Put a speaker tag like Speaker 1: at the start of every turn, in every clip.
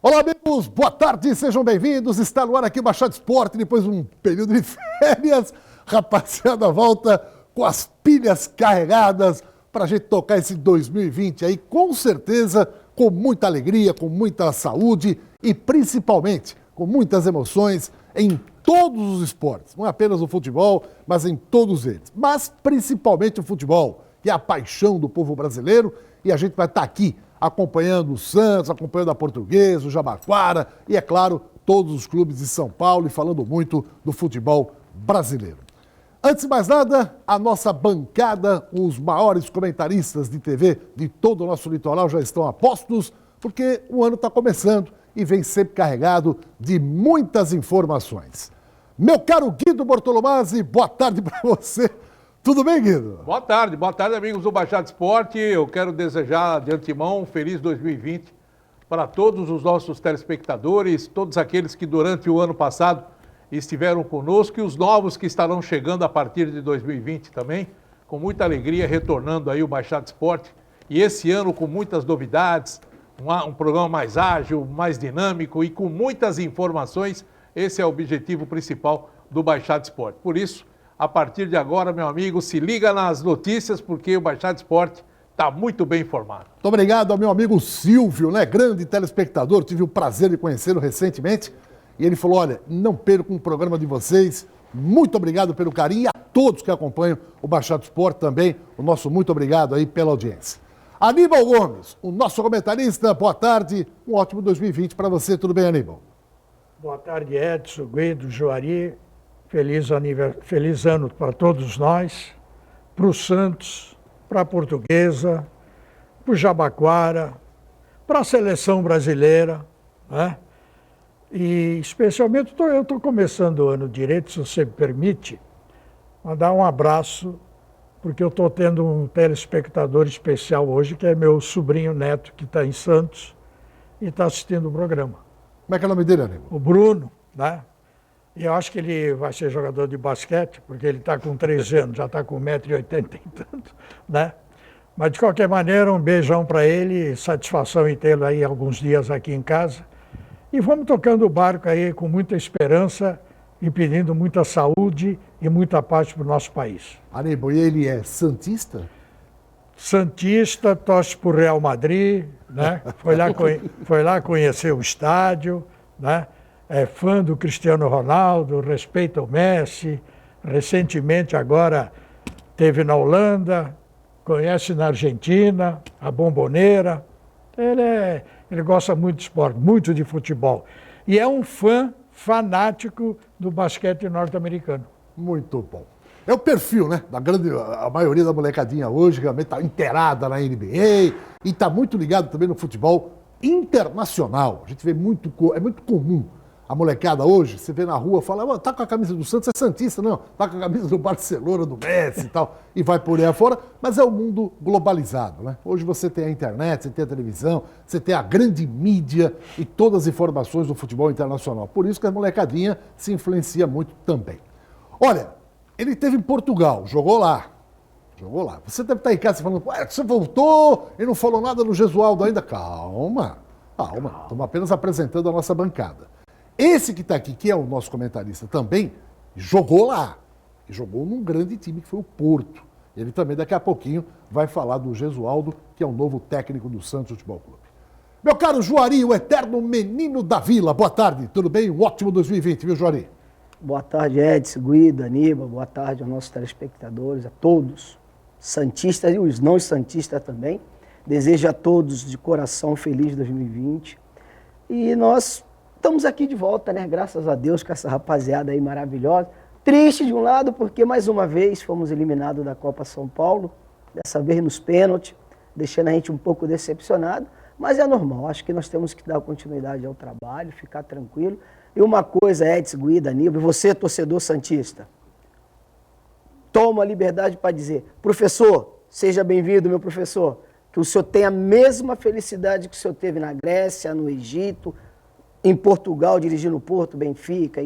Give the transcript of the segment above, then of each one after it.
Speaker 1: Olá, amigos, boa tarde, sejam bem-vindos. Está no ar aqui o Baixada Esporte, depois de um período de férias. Rapaziada, volta com as pilhas carregadas para a gente tocar esse 2020 aí, com certeza, com muita alegria, com muita saúde e principalmente com muitas emoções em todos os esportes. Não é apenas o futebol, mas em todos eles. Mas principalmente o futebol, que é a paixão do povo brasileiro, e a gente vai estar aqui acompanhando o Santos, acompanhando a Portuguesa, o Jabaquara e, é claro, todos os clubes de São Paulo e falando muito do futebol brasileiro. Antes de mais nada, a nossa bancada, os maiores comentaristas de TV de todo o nosso litoral já estão a postos, porque o ano está começando e vem sempre carregado de muitas informações. Meu caro Guido Bortolomazzi, boa tarde para você. Tudo bem, Guido?
Speaker 2: Boa tarde, amigos do Baixada Esporte. Eu quero desejar de antemão um feliz 2020 para todos os nossos telespectadores, todos aqueles que durante o ano passado estiveram conosco e os novos que estarão chegando a partir de 2020 também, com muita alegria, retornando aí o Baixada Esporte. E esse ano com muitas novidades, um programa mais ágil, mais dinâmico e com muitas informações. Esse é o objetivo principal do Baixada Esporte. Por isso, a partir de agora, meu amigo, se liga nas notícias, porque o Baixada Esporte está muito bem informado.
Speaker 1: Muito obrigado ao meu amigo Silvio, né? Grande telespectador, tive o prazer de conhecê-lo recentemente. E ele falou, olha, não perco um programa de vocês. Muito obrigado pelo carinho e a todos que acompanham o Baixada Esporte também. O nosso muito obrigado aí pela audiência. Aníbal Gomes, o nosso comentarista, boa tarde. Um ótimo 2020 para você. Tudo bem, Aníbal?
Speaker 3: Boa tarde, Edson, Guido, Juari. Feliz ano para todos nós, para o Santos, para a Portuguesa, para o Jabaquara, para a seleção brasileira, né? E especialmente eu estou começando o ano direito, se você me permite, mandar um abraço, porque eu estou tendo um telespectador especial hoje, que é meu sobrinho neto, que está em Santos e está assistindo o programa.
Speaker 1: Como é que é o nome dele, Aníbal?
Speaker 3: O Bruno, né? E eu acho que ele vai ser jogador de basquete, porque ele está com 13 anos, já está com 1,80 m e tanto, né? Mas, de qualquer maneira, um beijão para ele, satisfação em tê-lo aí alguns dias aqui em casa. E vamos tocando o barco aí com muita esperança e pedindo muita saúde e muita paz para o nosso país.
Speaker 1: Aníbal, e ele é santista?
Speaker 3: Santista, torce para o Real Madrid, né? Foi lá conhecer o estádio, né? É fã do Cristiano Ronaldo, respeita o Messi, recentemente agora esteve na Holanda, conhece na Argentina, a Bombonera. Ele gosta muito de esporte, muito de futebol. E é um fã fanático do basquete norte-americano.
Speaker 1: Muito bom. É o perfil, né? A maioria da molecadinha hoje realmente está inteirada na NBA e está muito ligado também no futebol internacional. A gente vê é muito comum. A molecada hoje, você vê na rua, fala, tá com a camisa do Santos, é santista, não, tá com a camisa do Barcelona, do Messi e tal, e vai por aí afora, mas é o mundo globalizado, né? Hoje você tem a internet, você tem a televisão, você tem a grande mídia e todas as informações do futebol internacional. Por isso que a molecadinha se influencia muito também. Olha, ele esteve em Portugal, jogou lá. Você deve estar em casa falando, você voltou e não falou nada no Gesualdo ainda. Calma, estamos apenas apresentando a nossa bancada. Esse que está aqui, que é o nosso comentarista também, jogou lá. E jogou num grande time que foi o Porto. Ele também daqui a pouquinho vai falar do Gesualdo, que é o novo técnico do Santos Futebol Clube. Meu caro Juari, o eterno menino da Vila, boa tarde, tudo bem? Um ótimo 2020, viu, Juari?
Speaker 4: Boa tarde, Edson, Guido, Aníbal, boa tarde aos nossos telespectadores, a todos, santistas e os não santistas também. Desejo a todos de coração um feliz 2020. E nós estamos aqui de volta, né? Graças a Deus, com essa rapaziada aí maravilhosa. Triste de um lado, porque mais uma vez fomos eliminados da Copa São Paulo, dessa vez nos pênaltis, deixando a gente um pouco decepcionado, mas é normal. Acho que nós temos que dar continuidade ao trabalho, ficar tranquilo. E uma coisa, Edson, Guida, Aníbal, você, torcedor santista, toma a liberdade para dizer, professor, seja bem-vindo, meu professor, que o senhor tenha a mesma felicidade que o senhor teve na Grécia, no Egito, em Portugal, dirigindo o Porto, Benfica,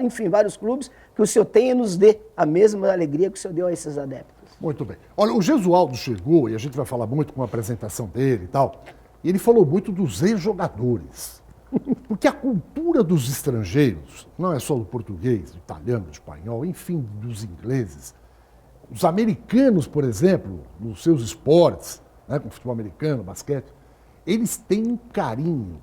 Speaker 4: enfim, vários clubes, que o senhor tenha e nos dê a mesma alegria que o senhor deu a esses adeptos.
Speaker 1: Muito bem. Olha, o Gesualdo chegou, e a gente vai falar muito com a apresentação dele e tal, e ele falou muito dos ex-jogadores. Porque a cultura dos estrangeiros, não é só do português, do italiano, do espanhol, enfim, dos ingleses. Os americanos, por exemplo, nos seus esportes, né, como futebol americano, basquete, eles têm um carinho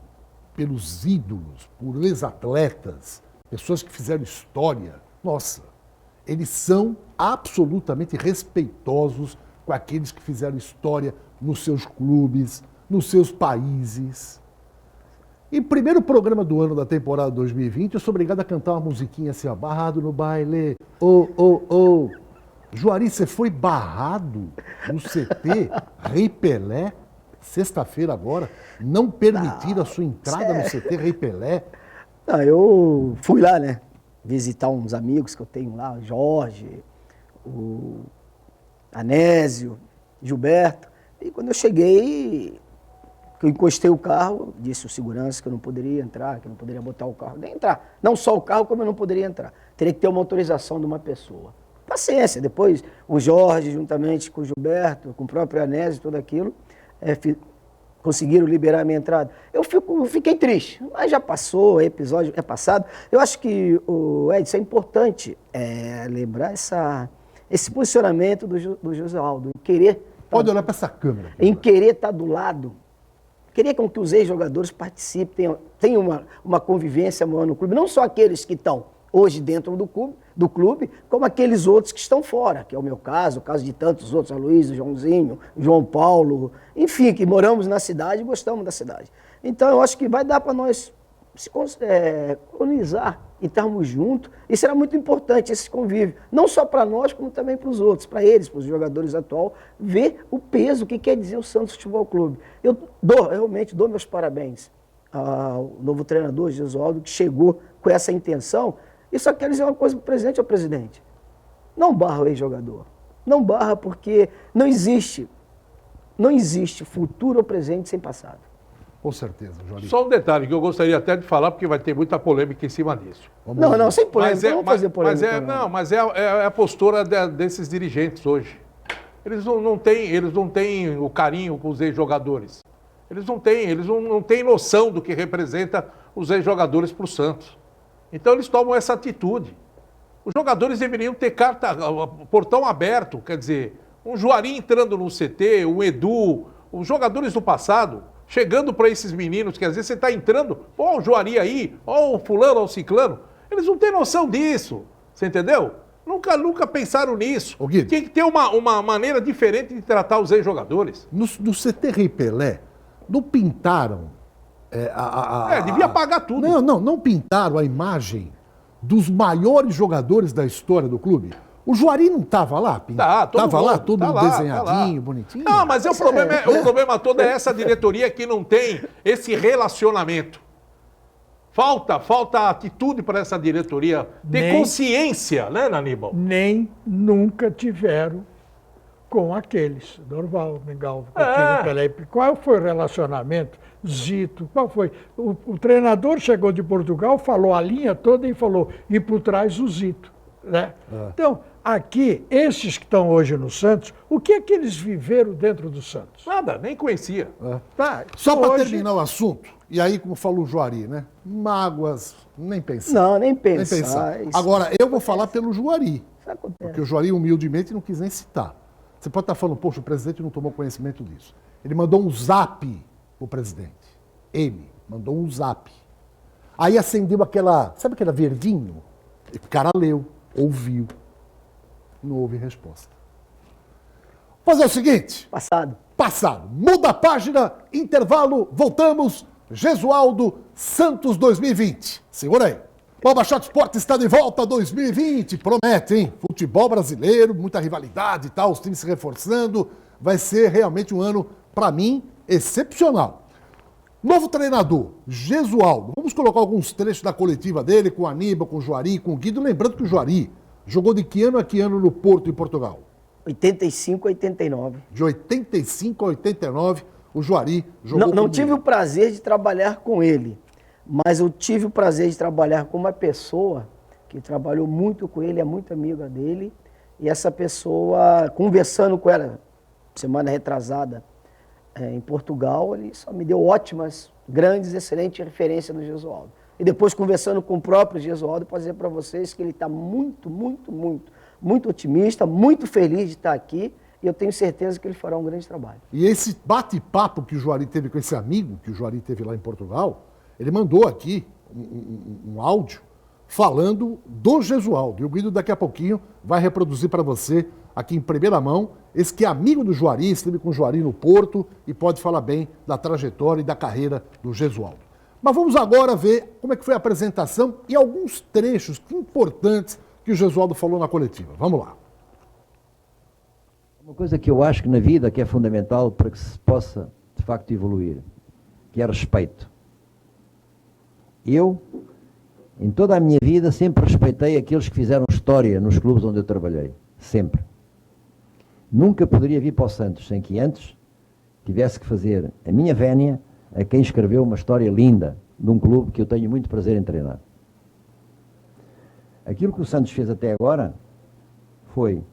Speaker 1: pelos ídolos, por ex-atletas, pessoas que fizeram história. Nossa, eles são absolutamente respeitosos com aqueles que fizeram história nos seus clubes, nos seus países. E primeiro programa do ano da temporada 2020, eu sou obrigado a cantar uma musiquinha assim, ó, barrado no baile, oh. Juari, você foi barrado no CT Rei Pelé, sexta-feira agora, não permitiram a sua entrada no CT Rei Pelé?
Speaker 4: Não, eu fui lá, né, visitar uns amigos que eu tenho lá, o Jorge, o Anésio, Gilberto, e quando eu cheguei, que eu encostei o carro, disse o segurança que eu não poderia entrar, que eu não poderia botar o carro, nem entrar, não só o carro, como eu não poderia entrar, teria que ter uma autorização de uma pessoa. Paciência, depois o Jorge, juntamente com o Gilberto, com o próprio Anésio, tudo aquilo, conseguiram liberar a minha entrada. Eu fiquei triste, mas já passou, o episódio é passado. Eu acho que, Edson, é importante lembrar esse posicionamento do Josualdo, em querer...
Speaker 1: Pode olhar para essa câmera.
Speaker 4: Em querer estar do lado, querer com que os ex-jogadores participem, tenham uma convivência maior no clube, não só aqueles que estão hoje dentro do clube, como aqueles outros que estão fora, que é o meu caso, o caso de tantos outros, a Luiz, o Joãozinho, o João Paulo, enfim, que moramos na cidade e gostamos da cidade. Então, eu acho que vai dar para nós se colonizar e estarmos juntos, e será muito importante esse convívio, não só para nós, como também para os outros, para eles, para os jogadores atuais, ver o peso que quer dizer o Santos Futebol Clube. Eu realmente dou meus parabéns ao novo treinador, Gesualdo, que chegou com essa intenção. E só quero dizer uma coisa para o presidente ou presidente. Não barra o ex-jogador. Não barra porque não existe futuro ou presente sem passado.
Speaker 1: Com certeza, João.
Speaker 2: Só um detalhe que eu gostaria até de falar, porque vai ter muita polêmica em cima disso.
Speaker 4: Não, sem polêmica, não vamos fazer polêmica.
Speaker 2: Mas é a postura desses dirigentes hoje. Eles não têm o carinho com os ex-jogadores. Eles não têm noção do que representa os ex-jogadores para o Santos. Então eles tomam essa atitude. Os jogadores deveriam ter portão aberto, quer dizer, um Juari entrando no CT, um Edu, os jogadores do passado, chegando para esses meninos, que às vezes você está entrando, ó o Juari aí, ó o fulano, ó o ciclano, eles não têm noção disso, você entendeu? Nunca pensaram nisso. Tem que ter uma maneira diferente de tratar os ex-jogadores.
Speaker 1: No CT Rei Pelé, não pintaram...
Speaker 2: devia apagar tudo.
Speaker 1: Não pintaram a imagem dos maiores jogadores da história do clube. O Juari não estava lá? Estava lá, todo desenhadinho, bonitinho.
Speaker 2: Não, mas o problema todo é essa diretoria que não tem esse relacionamento. Falta atitude para essa diretoria ter consciência, né, Aníbal?
Speaker 3: Nem nunca tiveram com aqueles, Dorval, Mingau, Pelé. Qual foi o relacionamento? Zito, qual foi? O treinador chegou de Portugal, falou a linha toda e falou, e por trás o Zito. Né? Então, aqui, esses que estão hoje no Santos, o que é que eles viveram dentro do Santos?
Speaker 2: Nada, nem conhecia.
Speaker 1: Tá, só para terminar o assunto, e aí, como falou o Juari, né? Mágoas, nem pensar.
Speaker 4: Não, nem pensar.
Speaker 1: Agora, eu vou falar pelo Juari, porque o Juari humildemente não quis nem citar. Você pode estar falando, poxa, o presidente não tomou conhecimento disso. Ele mandou um zap pro presidente. Ele mandou um zap. Aí acendeu sabe aquela verdinho? O cara leu, ouviu. Não houve resposta. Vou fazer o seguinte. Passado. Muda a página, intervalo, voltamos. Gesualdo Santos 2020. Segura aí. O Baixada Esporte está de volta 2020. Promete, hein? Futebol brasileiro, muita rivalidade e tal, os times se reforçando. Vai ser realmente um ano, para mim, excepcional. Novo treinador, Gesualdo. Vamos colocar alguns trechos da coletiva dele com o Aníbal, com o Juari, com o Guido. Lembrando que o Juari jogou de que ano a que ano no Porto, em Portugal?
Speaker 4: 85 a 89.
Speaker 1: De 85 a 89, o Juari jogou.
Speaker 4: Não tive o prazer de trabalhar com ele, mas eu tive o prazer de trabalhar com uma pessoa que trabalhou muito com ele, é muito amiga dele, e essa pessoa, conversando com ela, semana retrasada, em Portugal, ele só me deu ótimas grandes, excelente referência do Gesualdo. E depois, conversando com o próprio Gesualdo, posso dizer para vocês que ele está muito otimista, muito feliz de estar aqui, e eu tenho certeza que ele fará um grande trabalho.
Speaker 1: E esse bate-papo que o Juari teve com esse amigo, que o Juari teve lá em Portugal, ele mandou aqui um áudio falando do Gesualdo. E o Guido daqui a pouquinho vai reproduzir para você, aqui em primeira mão, esse que é amigo do Juari, esteve com o Juari no Porto e pode falar bem da trajetória e da carreira do Gesualdo. Mas vamos agora ver como é que foi a apresentação e alguns trechos importantes que o Gesualdo falou na coletiva. Vamos lá.
Speaker 5: Uma coisa que eu acho que na vida que é fundamental para que se possa, de facto, evoluir, que é respeito. Eu, em toda a minha vida, sempre respeitei aqueles que fizeram história nos clubes onde eu trabalhei. Sempre. Nunca poderia vir para o Santos sem que antes tivesse que fazer a minha vénia a quem escreveu uma história linda de um clube que eu tenho muito prazer em treinar. Aquilo que o Santos fez até agora foi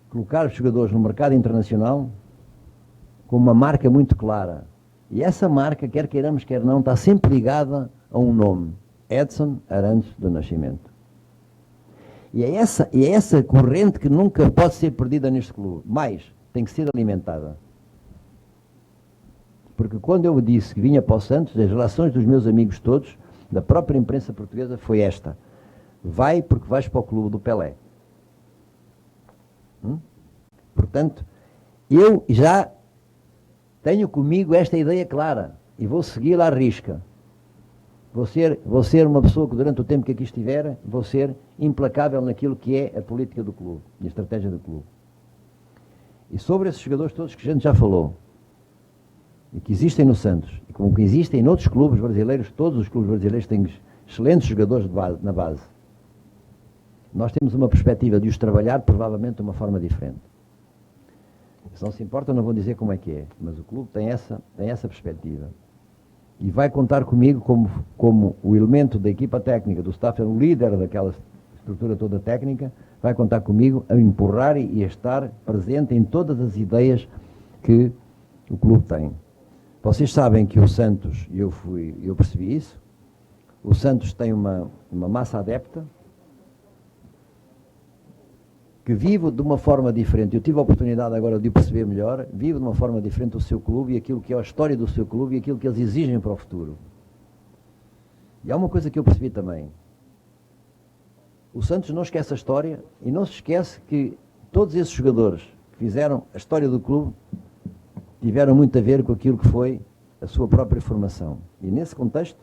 Speaker 5: colocar os jogadores no mercado internacional com uma marca muito clara. E essa marca, quer queiramos, quer não, está sempre ligada a um nome. Edson Arantes do Nascimento. E é essa corrente que nunca pode ser perdida neste clube. Mas tem que ser alimentada. Porque quando eu disse que vinha para o Santos, as relações dos meus amigos todos, da própria imprensa portuguesa, foi esta. Vai porque vais para o clube do Pelé. Portanto, eu já tenho comigo esta ideia clara e vou segui-la à risca. Vou ser uma pessoa que durante o tempo que aqui estiver, vou ser implacável naquilo que é a política do clube e a estratégia do clube. E sobre esses jogadores todos que a gente já falou, e que existem no Santos, e como que existem em outros clubes brasileiros, todos os clubes brasileiros têm excelentes jogadores na base. Nós temos uma perspectiva de os trabalhar provavelmente de uma forma diferente. Se não se importa, não vou dizer como é que é, mas o clube tem essa perspectiva. E vai contar comigo como o elemento da equipa técnica, do staff, o líder daquela estrutura toda técnica, vai contar comigo a empurrar e a estar presente em todas as ideias que o clube tem. Vocês sabem que o Santos, eu percebi isso, o Santos tem uma massa adepta que vive de uma forma diferente. Eu tive a oportunidade agora de o perceber melhor, vive de uma forma diferente o seu clube e aquilo que é a história do seu clube e aquilo que eles exigem para o futuro. E há uma coisa que eu percebi também. O Santos não esquece a história e não se esquece que todos esses jogadores que fizeram a história do clube tiveram muito a ver com aquilo que foi a sua própria formação. E nesse contexto,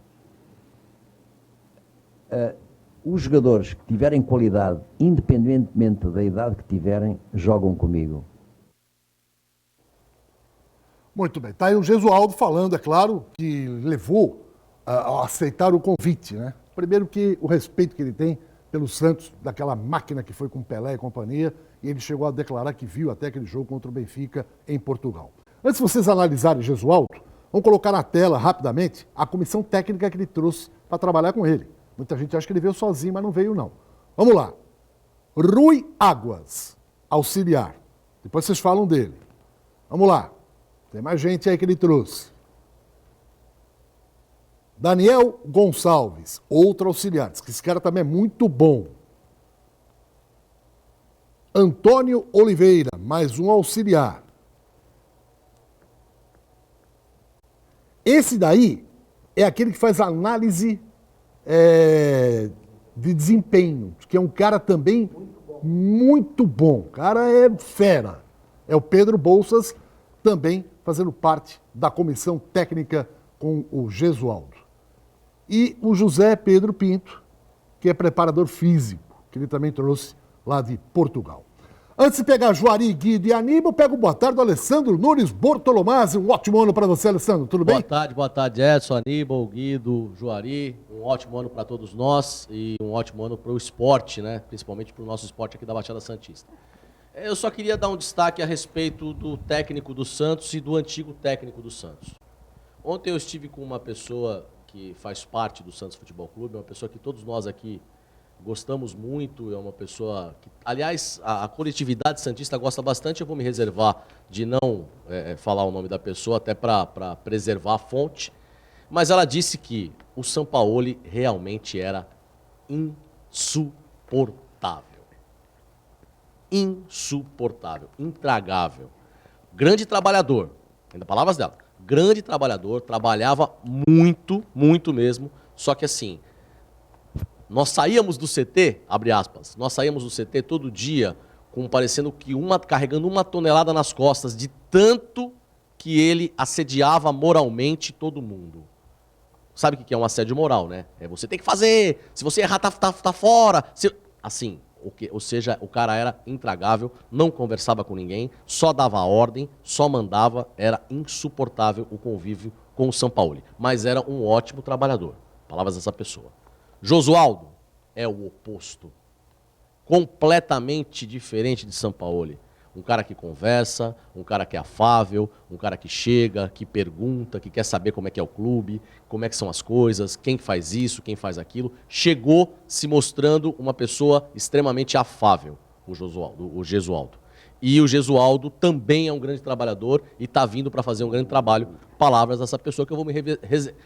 Speaker 5: os jogadores que tiverem qualidade, independentemente da idade que tiverem, jogam comigo.
Speaker 1: Muito bem. Está aí o Gesualdo falando, é claro, que levou a aceitar o convite, né? Primeiro que o respeito que ele tem pelo Santos, daquela máquina que foi com Pelé e companhia, e ele chegou a declarar que viu até aquele jogo contra o Benfica em Portugal. Antes de vocês analisarem o Gesualdo, vamos colocar na tela rapidamente a comissão técnica que ele trouxe para trabalhar com ele. Muita gente acha que ele veio sozinho, mas não veio não. Vamos lá. Rui Águas, auxiliar. Depois vocês falam dele. Vamos lá. Tem mais gente aí que ele trouxe. Daniel Gonçalves, outro auxiliar. Diz que esse cara também é muito bom. Antônio Oliveira, mais um auxiliar. Esse daí é aquele que faz análise de desempenho, que é um cara também muito bom. O cara é fera. É o Pedro Bolsas, também fazendo parte da comissão técnica com o Gesualdo. E o José Pedro Pinto, que é preparador físico, que ele também trouxe lá de Portugal. Antes de pegar Juari, Guido e Aníbal, pego boa tarde do Alessandro Nunes Bortolomazzi. Um ótimo ano para você, Alessandro. Tudo bem?
Speaker 6: Boa tarde, Edson, Aníbal, Guido, Juari. Um ótimo ano para todos nós e um ótimo ano para o esporte, né? Principalmente para o nosso esporte aqui da Baixada Santista. Eu só queria dar um destaque a respeito do técnico do Santos e do antigo técnico do Santos. Ontem eu estive com uma pessoa que faz parte do Santos Futebol Clube, uma pessoa que todos nós aqui gostamos muito, é uma pessoa que, aliás, a coletividade santista gosta bastante. Eu vou me reservar de não falar o nome da pessoa, até para preservar a fonte, Mas ela disse que o Sampaoli realmente era insuportável. Insuportável, intragável. Grande trabalhador, ainda palavras dela, grande trabalhador, trabalhava muito, muito mesmo, só que assim, nós saíamos do CT, abre aspas, nós saíamos do CT todo dia parecendo que carregando 1 tonelada nas costas, de tanto que ele assediava moralmente todo mundo. Sabe o que é um assédio moral, né? É você tem que fazer, se você errar, tá fora. Assim, ou seja, o cara era intragável, não conversava com ninguém, só dava ordem, só mandava, era insuportável o convívio com o Sampaoli. Mas era um ótimo trabalhador. Palavras dessa pessoa. Josualdo é o oposto. Completamente diferente de Sampaoli. Um cara que conversa, um cara que é afável, um cara que chega, que pergunta, que quer saber como é que é o clube, como é que são as coisas, quem faz isso, quem faz aquilo. Chegou se mostrando uma pessoa extremamente afável, o Gesualdo. E o Gesualdo também é um grande trabalhador e está vindo para fazer um grande trabalho. Palavras dessa pessoa que eu vou me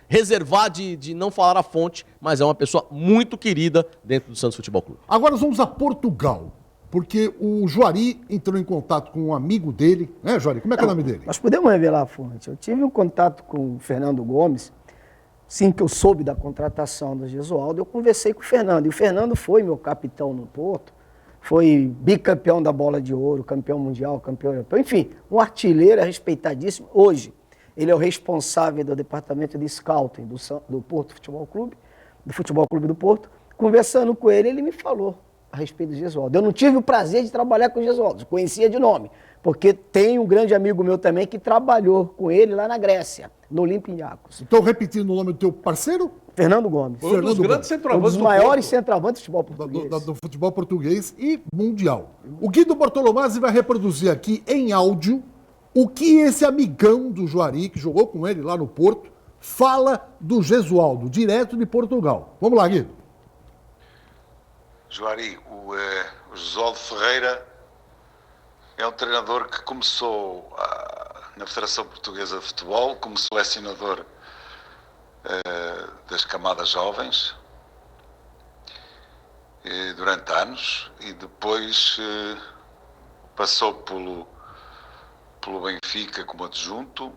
Speaker 6: reservar de não falar a fonte, mas é uma pessoa muito querida dentro do Santos Futebol Clube.
Speaker 1: Agora nós vamos a Portugal, porque o Juari entrou em contato com um amigo dele, né, Juari? Como é que é o nome dele?
Speaker 4: Nós podemos revelar a fonte. Eu tive um contato com o Fernando Gomes, sim, que eu soube da contratação do Gesualdo, eu conversei com o Fernando, e o Fernando foi meu capitão no Porto, foi bicampeão da Bola de Ouro, campeão mundial, campeão europeu, enfim, um artilheiro respeitadíssimo. Hoje, ele é o responsável do departamento de scouting do Porto Futebol Clube, do Futebol Clube do Porto. Conversando com ele, ele me falou a respeito do Gesualdo. Eu não tive o prazer de trabalhar com o Gesualdo, conhecia de nome, porque tem um grande amigo meu também que trabalhou com ele lá na Grécia, no Olympiacos.
Speaker 1: Então, repetindo o nome do teu parceiro?
Speaker 4: Fernando Gomes.
Speaker 2: Foi um dos grandes centroavantes
Speaker 4: um dos maiores centroavantes do futebol português.
Speaker 1: Do futebol português e mundial. O Guido Bortolomazzi vai reproduzir aqui em áudio o que esse amigão do Juari, que jogou com ele lá no Porto, fala do Gesualdo, direto de Portugal. Vamos lá, Guido.
Speaker 7: Juari, o Gesualdo Ferreira é um treinador que começou na Federação Portuguesa de Futebol como selecionador das camadas jovens durante anos e depois passou pelo Benfica como adjunto,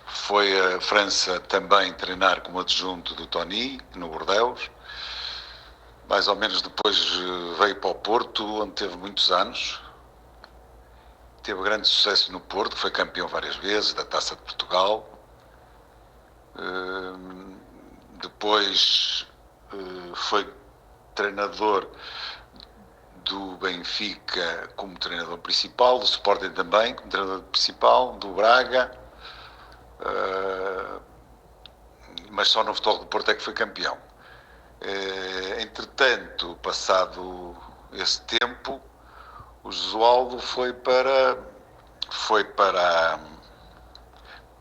Speaker 7: foi à França também treinar como adjunto do Tony no Bordeaux, mais ou menos depois veio para o Porto, onde teve muitos anos. Teve grande sucesso no Porto, foi campeão várias vezes da Taça de Portugal. Depois foi treinador do Benfica como treinador principal, do Sporting também como treinador principal, do Braga. Mas só no Futebol do Porto é que foi campeão. Entretanto, passado esse tempo, o Gesualdo foi para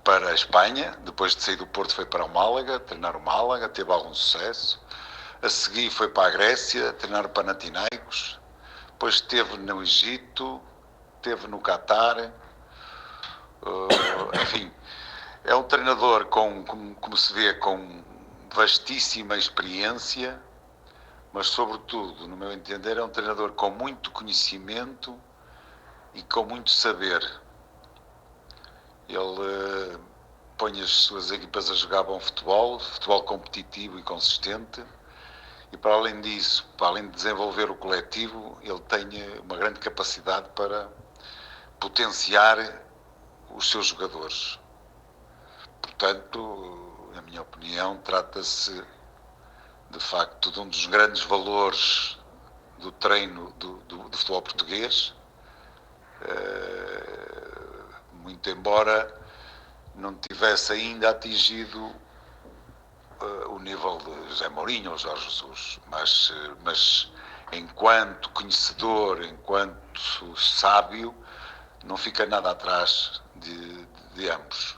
Speaker 7: a Espanha, depois de sair do Porto foi para o Málaga, treinar o Málaga, teve algum sucesso. A seguir foi para a Grécia, treinar o Panathinaikos, depois esteve no Egito, esteve no Catar, enfim, é um treinador como se vê, com vastíssima experiência, mas sobretudo, no meu entender, é um treinador com muito conhecimento e com muito saber. Ele põe as suas equipas a jogar bom futebol competitivo e consistente, e para além disso, para além de desenvolver o coletivo, ele tem uma grande capacidade para potenciar os seus jogadores. Portanto, na minha opinião, trata-se de facto de um dos grandes valores do treino do futebol português, muito embora não tivesse ainda atingido o nível de José Mourinho ou Jorge Jesus, mas enquanto conhecedor, enquanto sábio, não fica nada atrás de ambos.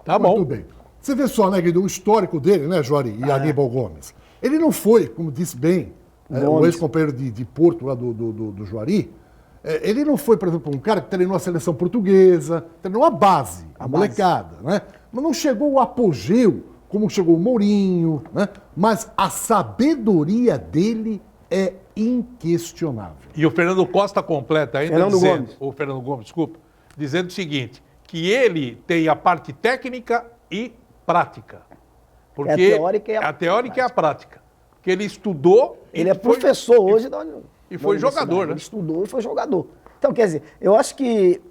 Speaker 2: Tá bom.
Speaker 1: Muito bem. Você vê só, né, Guido, o histórico dele, né, Juari e Aníbal Gomes. Ele não foi, como disse bem, o ex-companheiro de Porto lá do Juari, Ele não foi, por exemplo, um cara que treinou a seleção portuguesa, treinou a base, a molecada, né? Mas não chegou ao apogeu, como chegou o Mourinho, né? Mas a sabedoria dele é inquestionável.
Speaker 2: E o Fernando Costa completa ainda
Speaker 4: Fernando
Speaker 2: dizendo,
Speaker 4: Gomes.
Speaker 2: o Fernando Gomes, desculpa, dizendo o seguinte, que ele tem a parte técnica e prática. Porque
Speaker 4: É a teórica e a
Speaker 2: teórica e a prática. Porque ele estudou...
Speaker 4: Ele é professor hoje da
Speaker 2: E foi jogador, né?
Speaker 4: Ele estudou e foi jogador. Então, quer dizer, eu acho que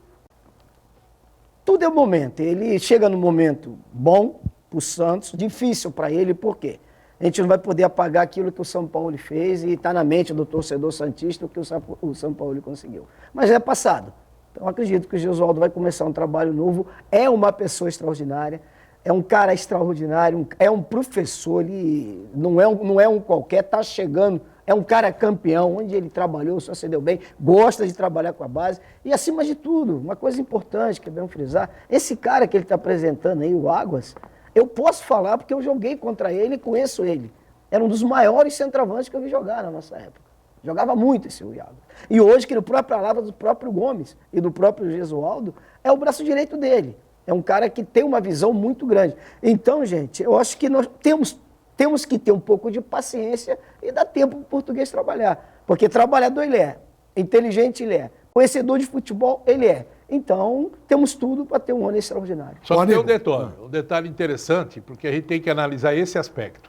Speaker 4: tudo é um momento. Ele chega num momento bom para o Santos, difícil para ele, por quê? A gente não vai poder apagar aquilo que o São Paulo fez e está na mente do torcedor santista o que o São Paulo conseguiu. Mas é passado. Então, acredito que o Gesualdo vai começar um trabalho novo. É uma pessoa extraordinária, é um cara extraordinário, é um professor, ele não é um qualquer, está chegando, é um cara campeão, onde ele trabalhou, só se deu bem, gosta de trabalhar com a base. E, acima de tudo, uma coisa importante que é bem frisar, esse cara que ele está apresentando aí, o Águas, eu posso falar porque eu joguei contra ele e conheço ele. Era um dos maiores centroavantes que eu vi jogar na nossa época. Jogava muito esse Iago. E hoje, que no próprio palavra do próprio Gomes e do próprio Gesualdo, é o braço direito dele. É um cara que tem uma visão muito grande. Então, gente, eu acho que nós temos que ter um pouco de paciência e dar tempo para o português trabalhar. Porque trabalhador ele é, inteligente ele é, conhecedor de futebol ele é. Então, temos tudo para ter um ano extraordinário.
Speaker 2: Só que tem um detalhe interessante, porque a gente tem que analisar esse aspecto.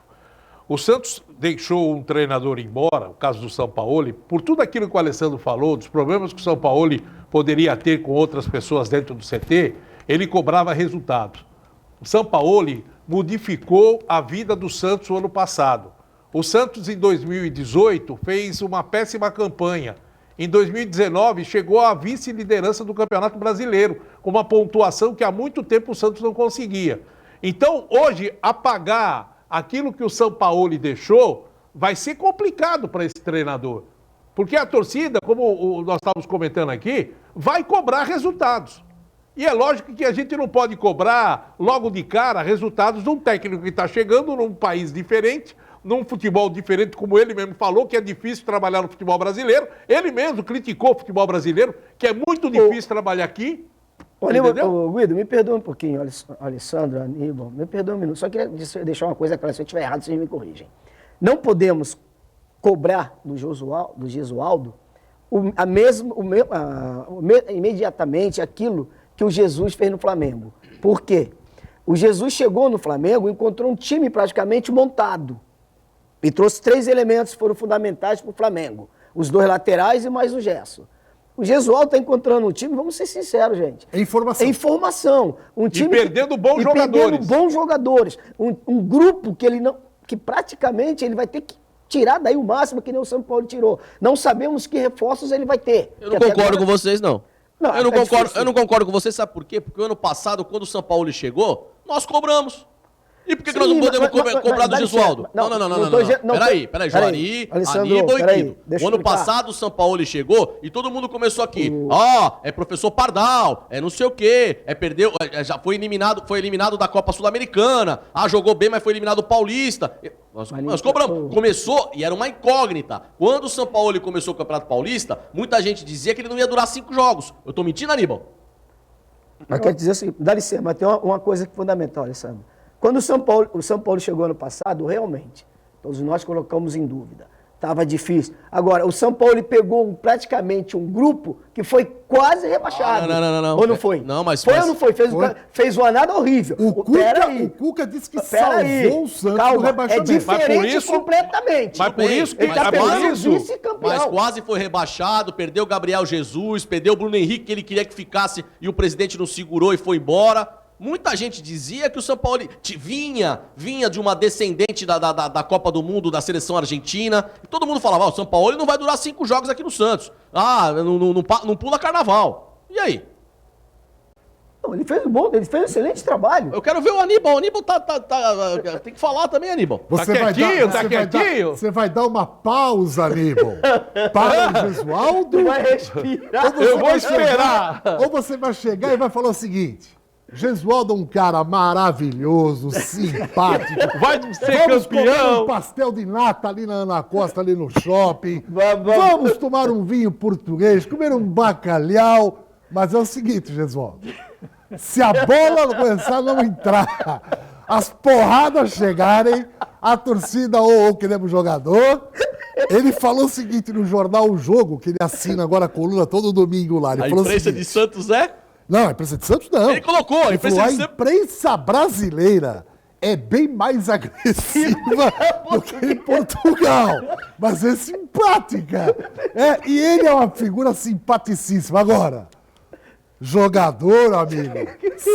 Speaker 2: O Santos deixou um treinador embora, o caso do Sampaoli, por tudo aquilo que o Alessandro falou, dos problemas que o Sampaoli poderia ter com outras pessoas dentro do CT, ele cobrava resultados. O Sampaoli modificou a vida do Santos no ano passado. O Santos, em 2018, fez uma péssima campanha. Em 2019, chegou à vice-liderança do Campeonato Brasileiro, com uma pontuação que há muito tempo o Santos não conseguia. Então, hoje, apagar aquilo que o Sampaoli deixou vai ser complicado para esse treinador. Porque a torcida, como nós estávamos comentando aqui, vai cobrar resultados. E é lógico que a gente não pode cobrar logo de cara resultados de um técnico que está chegando num país diferente, num futebol diferente, como ele mesmo falou, que é difícil trabalhar no futebol brasileiro. Ele mesmo criticou o futebol brasileiro, que é muito difícil trabalhar aqui.
Speaker 4: Guido, me perdoa um pouquinho, Alessandro, Aníbal, me perdoa um minuto. Só queria deixar uma coisa clara, se eu estiver errado, vocês me corrigem. Não podemos cobrar do Gesualdo imediatamente aquilo que o Jesus fez no Flamengo. Por quê? O Jesus chegou no Flamengo e encontrou um time praticamente montado. E trouxe 3 elementos que foram fundamentais para o Flamengo. Os 2 laterais e mais o Gerson. O Gesualdo está encontrando um time, vamos ser sinceros, gente.
Speaker 1: É informação.
Speaker 4: É informação. Um time
Speaker 2: perdendo bons jogadores.
Speaker 4: Perdendo bons jogadores. Um grupo que praticamente ele vai ter que tirar daí o máximo que nem o São Paulo tirou. Não sabemos que reforços ele vai ter.
Speaker 6: Eu não concordo com vocês, não.
Speaker 4: Não,
Speaker 6: eu não concordo com vocês, sabe por quê? Porque o ano passado, quando o São Paulo chegou, nós cobramos. E por que nós não podemos cobrar do Gesualdo? Não. Peraí, Juari, Aníbal e Guido. O ano passado o São Paulo chegou e todo mundo começou aqui. É professor Pardal, é não sei o quê, já foi eliminado da Copa Sul-Americana. Jogou bem, mas foi eliminado do Paulista. Nós cobramos. Começou e era uma incógnita. Quando o São Paulo começou o Campeonato Paulista, muita gente dizia que ele não ia durar 5 jogos. Eu tô mentindo, Aníbal?
Speaker 4: Mas quer dizer assim, dá licença, mas tem uma coisa fundamental, Alessandro. Quando o São Paulo chegou ano passado, realmente, todos nós colocamos em dúvida. Estava difícil. Agora, o São Paulo pegou praticamente um grupo que foi quase rebaixado.
Speaker 6: Não.
Speaker 4: Ou não foi?
Speaker 6: Não, mas...
Speaker 4: Foi ou não foi? Fez uma nada horrível.
Speaker 1: O Cuca disse que salvou o Santos do rebaixamento.
Speaker 4: É diferente completamente.
Speaker 2: Mas por isso que...
Speaker 4: Ele está pegando vice-campeão.
Speaker 6: Mas quase foi rebaixado, perdeu o Gabriel Jesus, perdeu o Bruno Henrique, que ele queria que ficasse e o presidente não segurou e foi embora. Muita gente dizia que o São Paulo vinha de uma descendente da Copa do Mundo, da seleção argentina. E todo mundo falava, o São Paulo não vai durar 5 jogos aqui no Santos. Não pula carnaval. E aí?
Speaker 4: Não, ele fez um excelente trabalho.
Speaker 6: Eu quero ver o Aníbal. O Aníbal tem que falar também, Aníbal.
Speaker 1: Você vai dar uma pausa, Aníbal, para o Gesualdo?
Speaker 4: Tu vai respirar.
Speaker 2: Eu vou esperar.
Speaker 1: Ou você vai chegar e vai falar o seguinte... Gesualdo é um cara maravilhoso, simpático.
Speaker 2: Vai ser
Speaker 1: Vamos comer
Speaker 2: campeão.
Speaker 1: um pastel de nata ali na Ana Costa, ali no shopping. Vamos tomar um vinho português, comer um bacalhau. Mas é o seguinte, Gesualdo. Se a bola começar a não entrar, as porradas chegarem, a torcida ou queremos jogador. Ele falou o seguinte no jornal O Jogo, que ele assina agora a coluna todo domingo lá. Ele
Speaker 6: A
Speaker 1: falou o
Speaker 6: imprensa
Speaker 1: seguinte,
Speaker 6: de Santos é?
Speaker 1: Não, a imprensa de Santos não.
Speaker 6: Ele colocou, a
Speaker 1: Ele
Speaker 6: imprensa
Speaker 1: falou,
Speaker 6: de
Speaker 1: a
Speaker 6: Santos.
Speaker 1: imprensa brasileira é bem mais agressiva do que em Portugal, mas é simpática. E ele é uma figura simpaticíssima. Agora, jogador, amigo,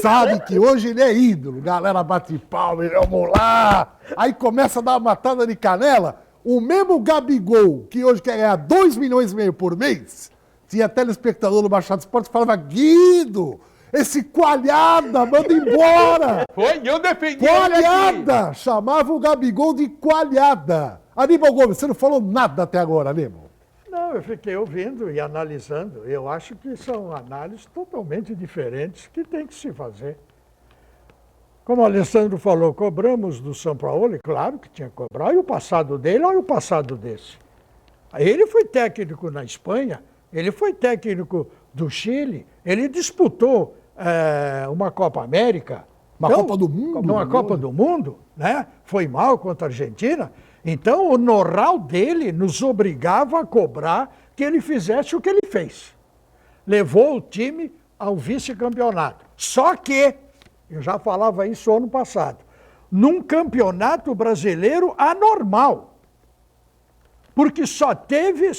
Speaker 1: sabe que hoje ele é ídolo. Galera bate palma, ele vamos lá. Aí começa a dar uma matada de canela. O mesmo Gabigol, que hoje quer ganhar 2,5 milhões por mês, tinha telespectador do Baixada Esporte que falava, Guido, esse coalhada, manda embora.
Speaker 2: Foi, eu defendi ele aqui.
Speaker 1: Coalhada! Chamava o Gabigol de coalhada. Aníbal Gomes, você não falou nada até agora, Aníbal.
Speaker 3: Não, eu fiquei ouvindo e analisando. Eu acho que são análises totalmente diferentes que tem que se fazer. Como o Alessandro falou, cobramos do São Paulo, e claro que tinha que cobrar. E o passado dele, olha o passado desse. Ele foi técnico na Espanha, ele foi técnico do Chile, ele disputou uma Copa América.
Speaker 1: Uma Copa do Mundo.
Speaker 3: Uma Copa do Mundo, né? Foi mal contra a Argentina. Então, o know-how dele nos obrigava a cobrar que ele fizesse o que ele fez. Levou o time ao vice-campeonato. Só que, eu já falava isso ano passado, num campeonato brasileiro anormal. Porque só teve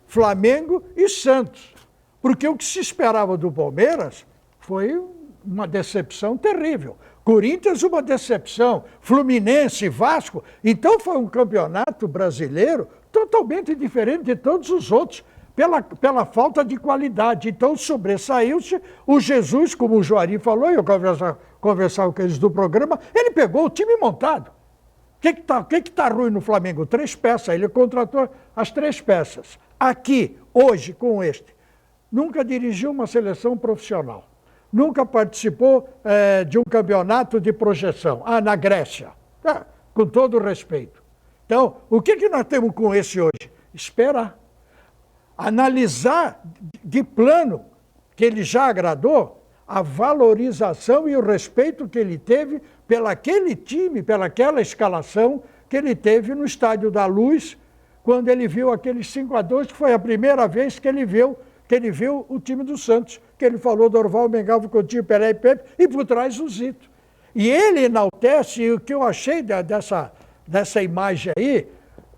Speaker 3: Flamengo e Santos. Porque o que se esperava do Palmeiras foi uma decepção terrível. Corinthians, uma decepção. Fluminense, Vasco. Então foi um campeonato brasileiro totalmente diferente de todos os outros, pela falta de qualidade. Então sobressaiu-se o Jesus, como o Juari falou, eu conversava com eles do programa, ele pegou o time montado. O que tá ruim no Flamengo? 3 peças, ele contratou as 3 peças. Aqui, hoje, com este, nunca dirigiu uma seleção profissional. Nunca participou de um campeonato de projeção. Na Grécia. Com todo o respeito. Então, o que nós temos com esse hoje? Esperar. Analisar de plano, que ele já agradou, a valorização e o respeito que ele teve pelaquele time, pelaquela escalação que ele teve no Estádio da Luz, quando ele viu aqueles 5-2, que foi a primeira vez que ele viu o time do Santos, que ele falou Dorval, Mengalvo, Coutinho, Pelé e Pepe, e por trás o Zito. E ele enaltece, e o que eu achei dessa imagem aí,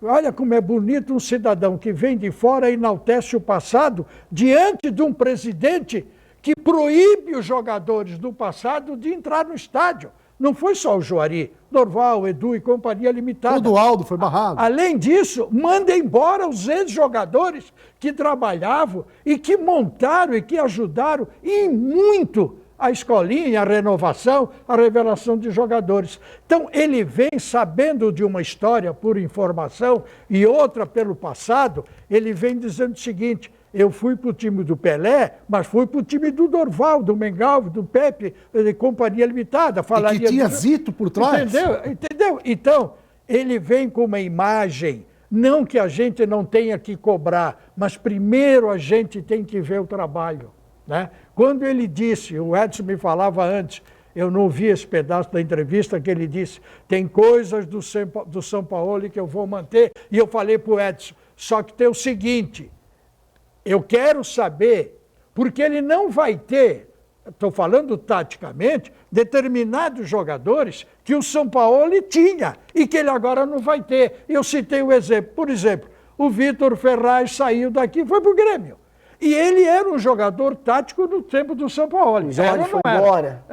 Speaker 3: olha como é bonito um cidadão que vem de fora e enaltece o passado diante de um presidente que proíbe os jogadores do passado de entrar no estádio. Não foi só o Juari, Dorval, Edu e Companhia Limitada.
Speaker 1: O do Aldo foi barrado.
Speaker 3: Além disso, manda embora os ex-jogadores que trabalhavam e que montaram e que ajudaram e muito a escolinha, a renovação, a revelação de jogadores. Então, ele vem sabendo de uma história por informação e outra pelo passado, ele vem dizendo o seguinte: eu fui para o time do Pelé, mas fui para o time do Dorval, do Mengalvo, do Pepe, de Companhia Limitada.
Speaker 1: E que tinha Zito por trás.
Speaker 3: Entendeu? Então, ele vem com uma imagem, não que a gente não tenha que cobrar, mas primeiro a gente tem que ver o trabalho. Né? Quando ele disse, o Edson me falava antes, eu não vi esse pedaço da entrevista que ele disse, tem coisas do São Paulo que eu vou manter, e eu falei para o Edson, só que tem o seguinte, eu quero saber, porque ele não vai ter, estou falando taticamente, determinados jogadores que o São Paulo tinha e que ele agora não vai ter. Eu citei o exemplo, por exemplo, o Vitor Ferraz saiu daqui e foi para o Grêmio. E ele era um jogador tático no tempo do São Paulo.
Speaker 4: O Jorge foi embora.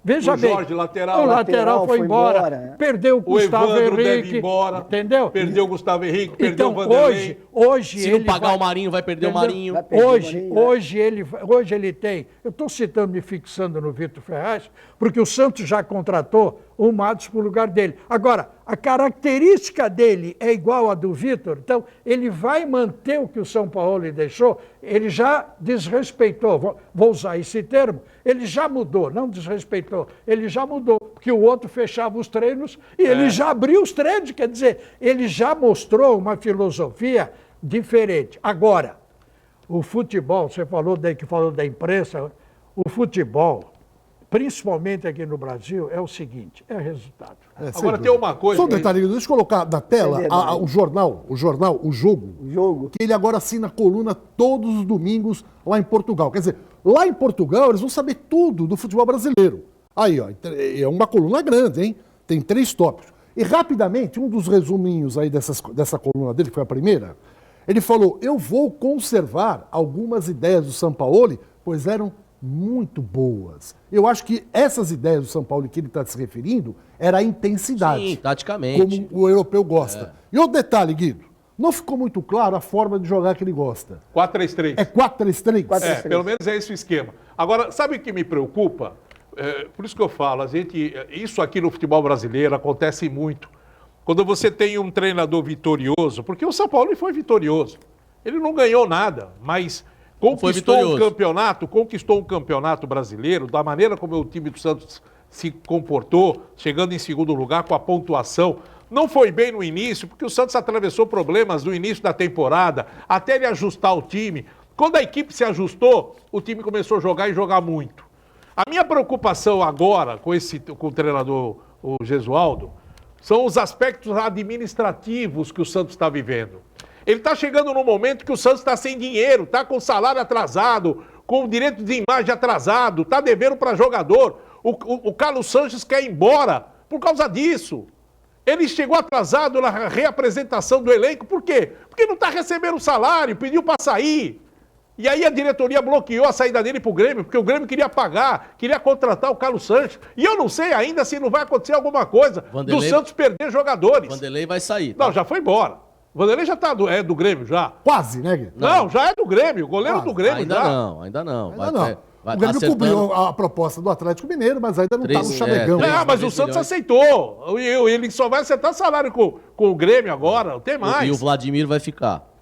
Speaker 3: Veja bem,
Speaker 2: Jorge, lateral.
Speaker 3: O lateral foi embora. Perdeu o Gustavo
Speaker 2: Evandro
Speaker 3: Henrique.
Speaker 2: deve ir embora.
Speaker 3: Entendeu?
Speaker 2: Perdeu o Gustavo Henrique, perdeu
Speaker 3: Então,
Speaker 2: o Vanderlei.
Speaker 3: hoje
Speaker 6: Se
Speaker 3: ele
Speaker 6: não pagar
Speaker 3: vai...
Speaker 6: o Marinho, vai perder
Speaker 3: Entendeu?
Speaker 6: o Marinho.
Speaker 4: Vai perder o Marinho,
Speaker 3: Hoje ele tem... Eu estou citando, me fixando no Vitor Ferraz, porque o Santos já contratou o Matos para o lugar dele. Agora, a característica dele é igual à do Vitor, então ele vai manter o que o São Paulo lhe deixou. ele já desrespeitou, vou usar esse termo, ele já mudou, não desrespeitou, ele já mudou, porque o outro fechava os treinos e ele já abriu os treinos, quer dizer, ele já mostrou uma filosofia diferente. Agora, o futebol, você falou da imprensa, o futebol, principalmente aqui no Brasil, é o seguinte, é resultado.
Speaker 2: Agora tem uma coisa...
Speaker 1: Só um detalhe, deixa eu colocar na tela o jornal, o jogo,
Speaker 4: Jogo.
Speaker 1: que ele agora assina coluna todos os domingos lá em Portugal. Quer dizer, lá em Portugal eles vão saber tudo do futebol brasileiro. Aí, ó, é uma coluna grande, hein? Tem 3 tópicos. E rapidamente, um dos resuminhos aí dessa coluna dele, que foi a primeira, ele falou, eu vou conservar algumas ideias do Sampaoli, pois eram muito boas. Eu acho que essas ideias do Sampaoli que ele está se referindo era a intensidade.
Speaker 6: Sim, taticamente.
Speaker 1: Como o europeu gosta. E outro detalhe, Guido, não ficou muito claro a forma de jogar que ele gosta.
Speaker 2: 4-3-3.
Speaker 1: É 4-3-3?
Speaker 4: 4-3-3.
Speaker 2: Pelo menos é esse o esquema. Agora, sabe o que me preocupa? Por isso que eu falo, isso aqui no futebol brasileiro acontece muito. Quando você tem um treinador vitorioso, porque o São Paulo foi vitorioso. Ele não ganhou nada, mas conquistou um campeonato brasileiro, da maneira como o time do Santos se comportou, chegando em segundo lugar com a pontuação. Não foi bem no início, porque o Santos atravessou problemas no início da temporada, até ele ajustar o time. Quando a equipe se ajustou, o time começou a jogar e jogar muito. A minha preocupação agora com o treinador, o Gesualdo, são os aspectos administrativos que o Santos está vivendo. Ele está chegando num momento que o Santos está sem dinheiro, está com o salário atrasado, com o direito de imagem atrasado, está devendo para jogador. O Carlos Sanches quer ir embora por causa disso. Ele chegou atrasado na reapresentação do elenco, por quê? Porque não está recebendo salário, pediu para sair. E aí a diretoria bloqueou a saída dele para o Grêmio, porque o Grêmio queria pagar, queria contratar o Carlos Sanches. E eu não sei ainda se não vai acontecer alguma coisa do Santos perder jogadores.
Speaker 6: Vanderlei vai sair. Tá?
Speaker 2: Não, já foi embora. O Vanderlei já é do Grêmio, já.
Speaker 1: Quase, né, Guido?
Speaker 2: Não, já é do Grêmio, goleiro do Grêmio
Speaker 6: ainda
Speaker 2: já.
Speaker 6: Não.
Speaker 1: Ainda não.
Speaker 6: Vai
Speaker 1: O Grêmio
Speaker 6: acertando.
Speaker 1: cumpriu a proposta do Atlético Mineiro, mas ainda não está no chamegão.
Speaker 2: Mas o Santos aceitou. Ele só vai acertar salário com o Grêmio agora, não tem mais.
Speaker 6: E o Vladimir vai ficar.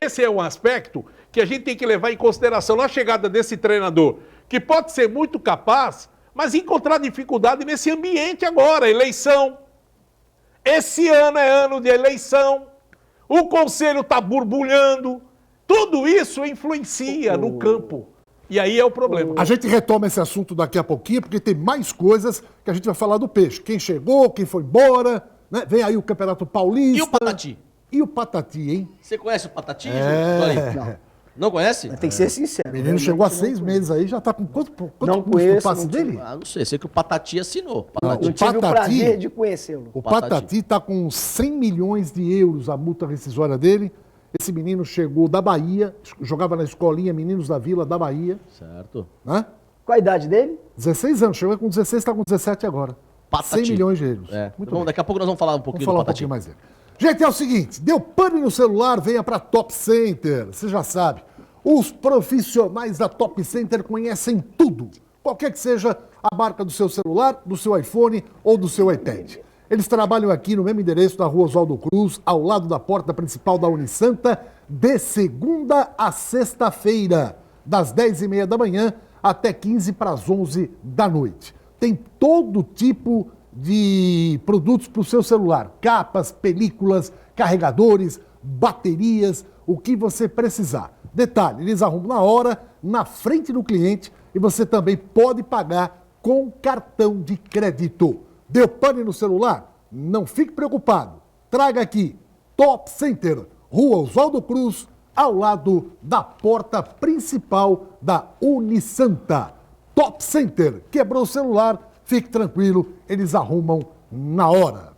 Speaker 2: Esse é um aspecto que a gente tem que levar em consideração na chegada desse treinador, que pode ser muito capaz, mas encontrar dificuldade nesse ambiente agora, eleição. Esse ano é ano de eleição, o conselho está borbulhando, tudo isso influencia no campo. E aí é o problema.
Speaker 1: A gente retoma esse assunto daqui a pouquinho, porque tem mais coisas que a gente vai falar do Peixe. Quem chegou, quem foi embora, né? Vem aí o Campeonato Paulista.
Speaker 6: E o Patati?
Speaker 1: E o Patati, hein?
Speaker 6: Você conhece o Patati? Não conhece?
Speaker 4: Tem que ser sincero.
Speaker 1: O menino chegou há 6 meses aí, já está com quanto
Speaker 4: Não
Speaker 1: custo
Speaker 4: conheço,
Speaker 1: o passe
Speaker 4: não
Speaker 1: dele?
Speaker 6: Não sei, sei que o Patati assinou.
Speaker 1: Não,
Speaker 4: Eu tive o prazer de conhecê-lo.
Speaker 1: O Patati está com 100 milhões de euros a multa rescisória dele. Esse menino chegou da Bahia, jogava na escolinha Meninos da Vila da Bahia.
Speaker 6: Certo.
Speaker 1: Né?
Speaker 4: Qual a idade dele?
Speaker 1: 16 anos, chegou com 16, está com 17 agora.
Speaker 6: Patati.
Speaker 1: 100 milhões de euros.
Speaker 6: Muito bom. Daqui a pouco nós vamos falar um pouquinho
Speaker 1: Vamos falar
Speaker 6: do Patati.
Speaker 1: um pouquinho mais dele. Gente, é o seguinte, deu pane no celular, venha para Top Center. Você já sabe, os profissionais da Top Center conhecem tudo. Qualquer que seja a marca do seu celular, do seu iPhone ou do seu iPad. Eles trabalham aqui no mesmo endereço da Rua Oswaldo Cruz, ao lado da porta principal da Unisanta, de segunda a sexta-feira, das 10h30 da manhã até 15 para as 11 da noite. Tem todo tipo de produtos para o seu celular, capas, películas, carregadores, baterias, o que você precisar. Detalhe, eles arrumam na hora, na frente do cliente, e você também pode pagar com cartão de crédito. Deu pane no celular? Não fique preocupado. Traga aqui, Top Center, Rua Oswaldo Cruz, ao lado da porta principal da Unisanta. Top Center, quebrou o celular, fique tranquilo, eles arrumam na hora.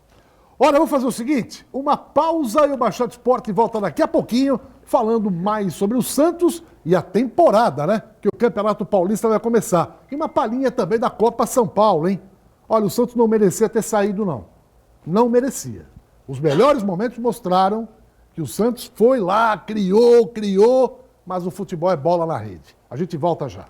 Speaker 1: Olha, vamos fazer o seguinte, uma pausa e o Baixada Esporte volta daqui a pouquinho, falando mais sobre o Santos e a temporada, né? Que o Campeonato Paulista vai começar. E uma palhinha também da Copa São Paulo, hein? Olha, o Santos não merecia ter saído, não. Não merecia. Os melhores momentos mostraram que o Santos foi lá, criou, mas o futebol é bola na rede. A gente volta já.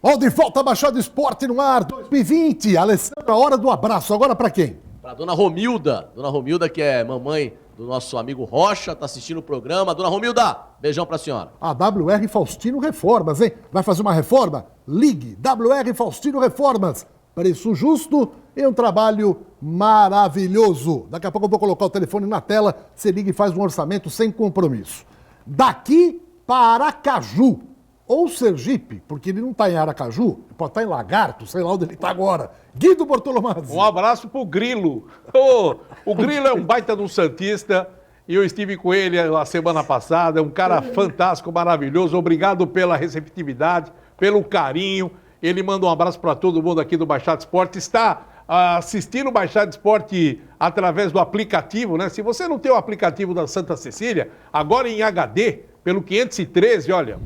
Speaker 1: Ó, de volta a Baixada Esporte no ar 2020. Alessandra, hora do abraço. Agora para quem?
Speaker 6: Para dona Romilda. Dona Romilda, que é mamãe do nosso amigo Rocha, tá assistindo o programa. Dona Romilda, beijão pra senhora.
Speaker 1: A WR Faustino Reformas, hein? Vai fazer uma reforma? Ligue. WR Faustino Reformas. Preço justo e um trabalho maravilhoso. Daqui a pouco eu vou colocar o telefone na tela. Você liga e faz um orçamento sem compromisso. Daqui para Aracaju ou Sergipe, porque ele não está em Aracaju, pode estar em Lagarto, sei lá onde ele está agora. Guido Bortolomazzi.
Speaker 2: Um abraço pro Grilo. Ô, o Grilo é um baita de um santista e eu estive com ele a semana passada, é um cara fantástico, maravilhoso. Obrigado pela receptividade, pelo carinho. Ele manda um abraço para todo mundo aqui do Baixada Esporte. Está assistindo o Baixada Esporte através do aplicativo, né? Se você não tem o aplicativo da Santa Cecília, agora em HD, pelo 513, olha,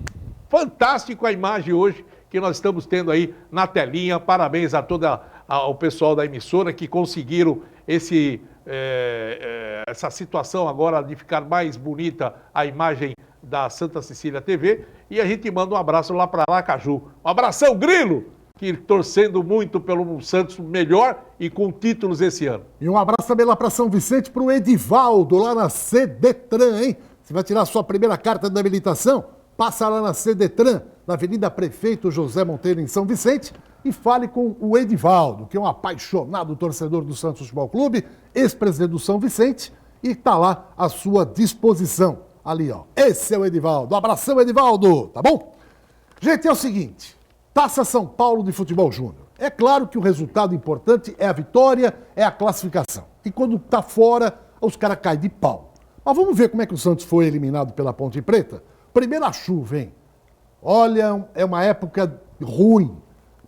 Speaker 2: fantástico a imagem hoje que nós estamos tendo aí na telinha. Parabéns a todo o pessoal da emissora que conseguiram essa situação agora de ficar mais bonita a imagem da Santa Cecília TV, e a gente manda um abraço lá para Aracaju. Um abração, Grilo, que torcendo muito pelo Santos melhor e com títulos esse ano.
Speaker 1: E um abraço também lá para São Vicente, para o Edivaldo, lá na CDTran, hein? Você vai tirar a sua primeira carta de habilitação? Passa lá na CDTran, na Avenida Prefeito José Monteiro, em São Vicente, e fale com o Edivaldo, que é um apaixonado torcedor do Santos Futebol Clube, ex-presidente do São Vicente, e está lá à sua disposição. Ali, ó. Esse é o Edivaldo. Um abração, Edivaldo. Tá bom? Gente, é o seguinte. Taça São Paulo de Futebol Júnior. É claro que o resultado importante é a vitória, é a classificação. E quando tá fora, os caras caem de pau. Mas vamos ver como é que o Santos foi eliminado pela Ponte Preta? Primeira chuva, hein? Olha, é uma época ruim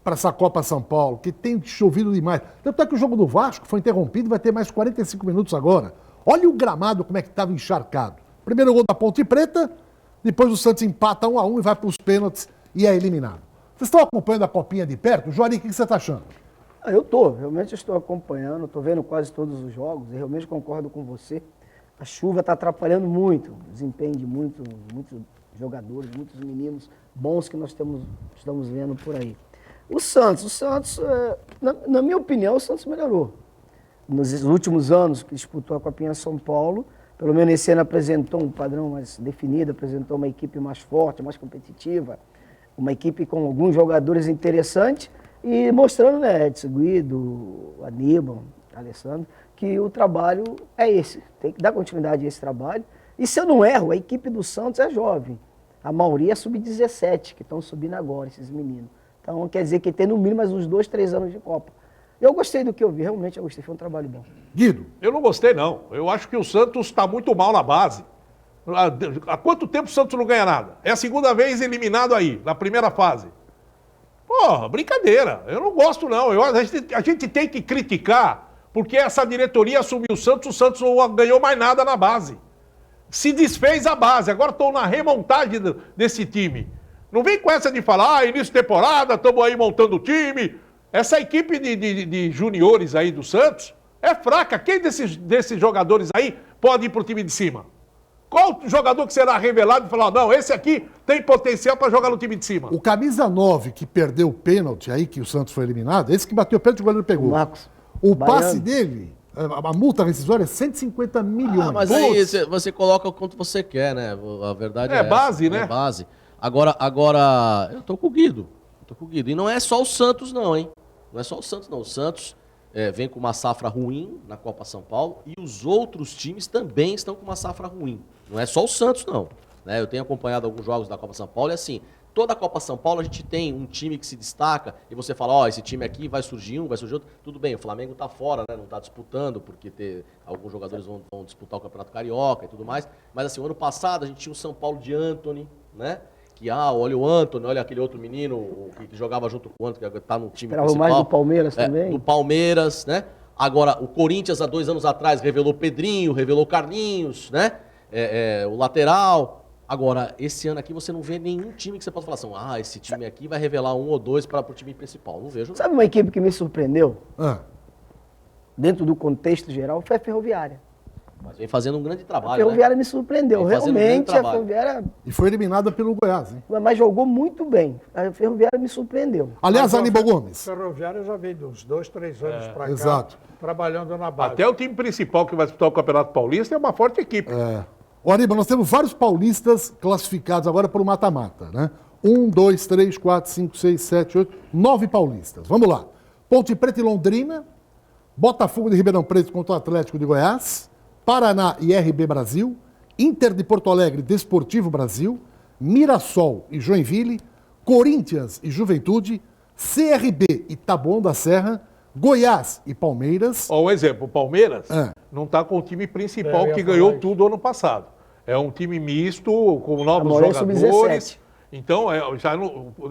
Speaker 1: para essa Copa São Paulo, que tem chovido demais. Tanto é que o jogo do Vasco foi interrompido e vai ter mais 45 minutos agora. Olha o gramado como é que estava encharcado. Primeiro gol da Ponte Preta, depois o Santos empata 1-1 e vai para os pênaltis e é eliminado. Vocês estão acompanhando a Copinha de perto? Juari, o que você está achando?
Speaker 4: Realmente estou acompanhando, estou vendo quase todos os jogos e realmente concordo com você. A chuva está atrapalhando muito o desempenho de muitos jogadores, muitos meninos bons que nós estamos vendo por aí. O Santos, na minha opinião, o Santos melhorou. Nos últimos anos que disputou a Copinha São Paulo, pelo menos esse ano apresentou um padrão mais definido, apresentou uma equipe mais forte, mais competitiva, uma equipe com alguns jogadores interessantes e mostrando, né, Edson, Guido, Aníbal, Alessandro, que o trabalho é esse, tem que dar continuidade a esse trabalho. E se eu não erro, a equipe do Santos é jovem, a maioria é sub-17, que estão subindo agora, esses meninos. Então quer dizer que tem no mínimo mais uns 2, 3 anos de Copa. Eu gostei do que eu vi, realmente eu gostei, foi um trabalho bom.
Speaker 1: Guido.
Speaker 2: Eu não gostei, não. Eu acho que o Santos está muito mal na base. Há quanto tempo o Santos não ganha nada? É a segunda vez eliminado aí, na primeira fase. Porra, brincadeira. Eu não gosto, não. A gente tem que criticar, porque essa diretoria assumiu o Santos não ganhou mais nada na base. Se desfez a base. Agora estou na remontagem desse time. Não vem com essa de falar, início de temporada, estamos aí montando o time. Essa equipe de juniores aí do Santos é fraca. Quem desses jogadores aí pode ir para o time de cima? Qual jogador que será revelado e falar, não, esse aqui tem potencial para jogar no time de cima?
Speaker 1: O camisa 9 que perdeu o pênalti aí, que o Santos foi eliminado, esse que bateu o pênalti, o goleiro pegou. O passe dele, a multa rescisória é 150 milhões.
Speaker 6: Mas aí você coloca o quanto você quer, né? A verdade é
Speaker 2: base,
Speaker 6: essa,
Speaker 2: né?
Speaker 6: É base. Agora, eu tô com o Guido. E não é só o Santos, não, hein? Não é só o Santos, não. O Santos vem com uma safra ruim na Copa São Paulo e os outros times também estão com uma safra ruim. Não é só o Santos, não. Né? Eu tenho acompanhado alguns jogos da Copa São Paulo e assim, toda a Copa São Paulo a gente tem um time que se destaca e você fala, ó, esse time aqui vai surgir vai surgir outro. Tudo bem, o Flamengo tá fora, né? Não tá disputando, porque alguns jogadores vão disputar o Campeonato Carioca e tudo mais. Mas assim, o ano passado a gente tinha o São Paulo de Antony, né? Que, olha o Antony, olha aquele outro menino que jogava junto com o Antony, que tá no time
Speaker 4: principal.
Speaker 6: Mais
Speaker 4: do Palmeiras também.
Speaker 6: Do Palmeiras, né? Agora, o Corinthians, há 2 anos atrás, revelou Pedrinho, revelou Carlinhos, né? O lateral. Agora, esse ano aqui você não vê nenhum time que você possa falar assim, esse time aqui vai revelar 1 ou 2 para o time principal. Não vejo.
Speaker 4: Sabe uma equipe que me surpreendeu? Dentro do contexto geral, foi a Ferroviária.
Speaker 6: Mas vem fazendo um grande
Speaker 4: A
Speaker 6: trabalho,
Speaker 4: Ferroviária
Speaker 6: né?
Speaker 4: me surpreendeu.
Speaker 6: Vem fazendo um
Speaker 4: Realmente,
Speaker 6: grande
Speaker 4: a
Speaker 6: trabalho.
Speaker 4: Ferroviária...
Speaker 1: E foi eliminada pelo Goiás, hein?
Speaker 4: Mas jogou muito bem. A Ferroviária me surpreendeu.
Speaker 1: Aliás,
Speaker 3: Mas
Speaker 1: Aníbal
Speaker 3: a
Speaker 1: Gomes.
Speaker 3: Ferroviária já vem de uns 2, 3 anos para cá,
Speaker 1: exato.
Speaker 3: trabalhando na base.
Speaker 2: Até o time principal que vai disputar o Campeonato Paulista é uma forte equipe.
Speaker 1: Ô, Aníbal, nós temos vários paulistas classificados agora para o mata-mata, né? 1, 2, 3, 4, 5, 6, 7, 8, 9 paulistas. Vamos lá. Ponte Preta e Londrina, Botafogo de Ribeirão Preto contra o Atlético de Goiás, Paraná e RB Brasil, Inter de Porto Alegre, Desportivo Brasil, Mirassol e Joinville, Corinthians e Juventude, CRB e Taboão da Serra, Goiás e Palmeiras.
Speaker 2: Ó, um exemplo, o Palmeiras
Speaker 1: É.
Speaker 2: não está com o time principal
Speaker 3: eu ia
Speaker 2: que
Speaker 3: falar
Speaker 2: ganhou
Speaker 3: isso.
Speaker 2: tudo ano passado. É um time misto, com novos
Speaker 4: Palmeiras
Speaker 2: jogadores.
Speaker 4: sub-17.
Speaker 2: Então,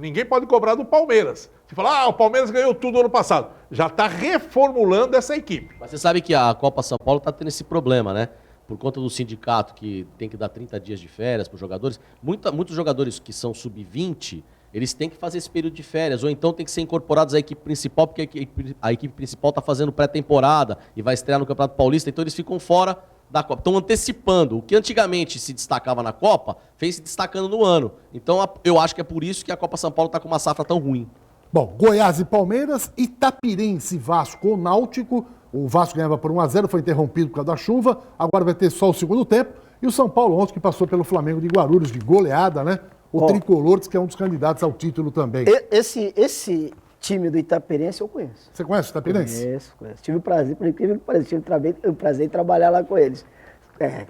Speaker 2: ninguém pode cobrar do Palmeiras. Se falar, o Palmeiras ganhou tudo ano passado. Já está reformulando essa equipe.
Speaker 6: Mas você sabe que a Copa São Paulo está tendo esse problema, né? Por conta do sindicato que tem que dar 30 dias de férias para os jogadores. Muitos jogadores que são sub-20, eles têm que fazer esse período de férias, ou então tem que ser incorporados à equipe principal, porque a equipe principal está fazendo pré-temporada e vai estrear no Campeonato Paulista, então eles ficam fora da Copa. Estão antecipando. O que antigamente se destacava na Copa, fez se destacando no ano. Então eu acho que é por isso que a Copa São Paulo está com uma safra tão ruim.
Speaker 1: Bom, Goiás e Palmeiras, Itapirense e Vasco ou Náutico. O Vasco ganhava por 1-0, foi interrompido por causa da chuva. Agora vai ter só o segundo tempo. E o São Paulo ontem que passou pelo Flamengo de Guarulhos de goleada, né? O Tricolor diz que é um dos candidatos ao título também.
Speaker 4: Esse time do Itapirense eu conheço.
Speaker 1: Você conhece o Itapirense?
Speaker 4: Conheço. Tive o prazer, por incrível que pareça, tive o prazer de trabalhar lá com eles.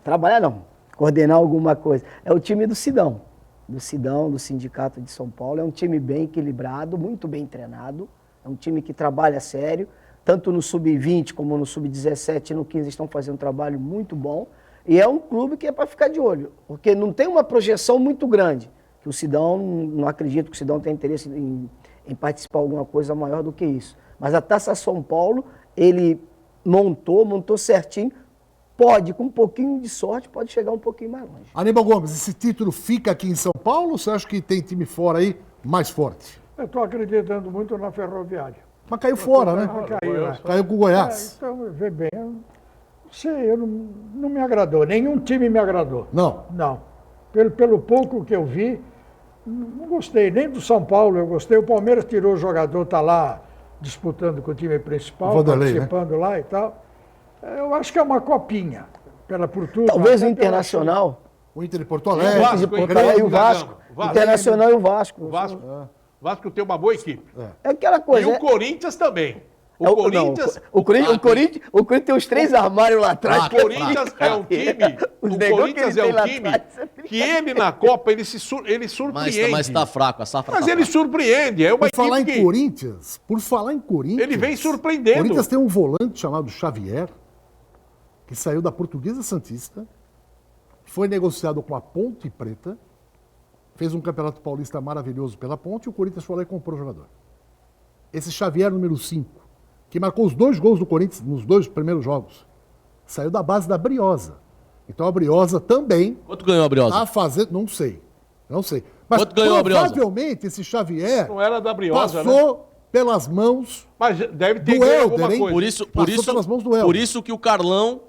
Speaker 4: Trabalhar não, coordenar alguma coisa. É o time do Sidão, do Sindicato de São Paulo. É um time bem equilibrado, muito bem treinado. É um time que trabalha sério. Tanto no Sub-20 como no Sub-17 e no 15 estão fazendo um trabalho muito bom. E é um clube que é para ficar de olho, porque não tem uma projeção muito grande. Que o Sidão, não acredito que o Sidão tenha interesse em participar de alguma coisa maior do que isso. Mas a Taça São Paulo, ele montou certinho. Pode, com um pouquinho de sorte, pode chegar um pouquinho mais longe.
Speaker 1: Aníbal Gomes, esse título fica aqui em São Paulo ou você acha que tem time fora aí mais forte?
Speaker 3: Eu estou acreditando muito na Ferroviária.
Speaker 1: Mas caiu fora, né?
Speaker 3: Caiu, né?
Speaker 1: Caiu com o Goiás.
Speaker 3: Então, vê bem, eu não sei, não me agradou. Nenhum time me agradou.
Speaker 1: Não.
Speaker 3: Não. Pelo pouco que eu vi, não gostei. Nem do São Paulo eu gostei. O Palmeiras tirou o jogador, está lá disputando com o time principal,
Speaker 1: O Vanderlei,
Speaker 3: participando lá e tal. Eu acho que é uma copinha. Por tudo.
Speaker 4: Talvez o
Speaker 3: até
Speaker 4: Internacional.
Speaker 1: O Inter de Porto
Speaker 2: E o
Speaker 1: Alegre.
Speaker 2: Vasco,
Speaker 4: de
Speaker 2: hein?
Speaker 4: Porto Alegre e o
Speaker 2: Dragão.
Speaker 4: Vasco.
Speaker 2: Vasco.
Speaker 4: Internacional e o Vasco.
Speaker 2: O Vasco tem uma boa equipe.
Speaker 4: É aquela
Speaker 2: E
Speaker 4: coisa.
Speaker 2: o Corinthians também. O
Speaker 4: Não,
Speaker 2: Corinthians...
Speaker 4: o Corinthians tem os 3 armários lá atrás.
Speaker 2: O Corinthians é um time,
Speaker 4: Os
Speaker 2: o
Speaker 4: negócios
Speaker 2: Corinthians
Speaker 4: que
Speaker 2: é
Speaker 4: ele tem
Speaker 2: um
Speaker 4: lá
Speaker 2: time
Speaker 4: atrás.
Speaker 2: que ele na Copa, ele surpreende.
Speaker 6: Mas tá fraco, a safra
Speaker 2: Mas
Speaker 6: tá
Speaker 2: ele
Speaker 6: fraca.
Speaker 2: surpreende, é uma
Speaker 1: Por falar
Speaker 2: equipe
Speaker 1: em
Speaker 2: que
Speaker 1: Corinthians,
Speaker 2: ele vem surpreendendo.
Speaker 1: O Corinthians tem um volante chamado Xavier, que saiu da Portuguesa Santista, foi negociado com a Ponte Preta, fez um campeonato paulista maravilhoso pela Ponte e o Corinthians foi lá e comprou o jogador. Esse Xavier, número 5, que marcou os 2 gols do Corinthians nos 2 primeiros jogos, saiu da base da Briosa. Então a Briosa também
Speaker 6: Quanto ganhou a Briosa?
Speaker 1: está fazendo... Não sei. Mas
Speaker 6: Quanto ganhou a Briosa?
Speaker 1: provavelmente esse Xavier
Speaker 2: Não era da Briosa, né?
Speaker 1: passou pelas mãos
Speaker 2: Mas deve ter
Speaker 1: do
Speaker 2: ganho
Speaker 1: Helder,
Speaker 2: alguma
Speaker 1: hein?
Speaker 2: coisa.
Speaker 1: Passou pelas mãos do Helder.
Speaker 6: Por isso que o Carlão,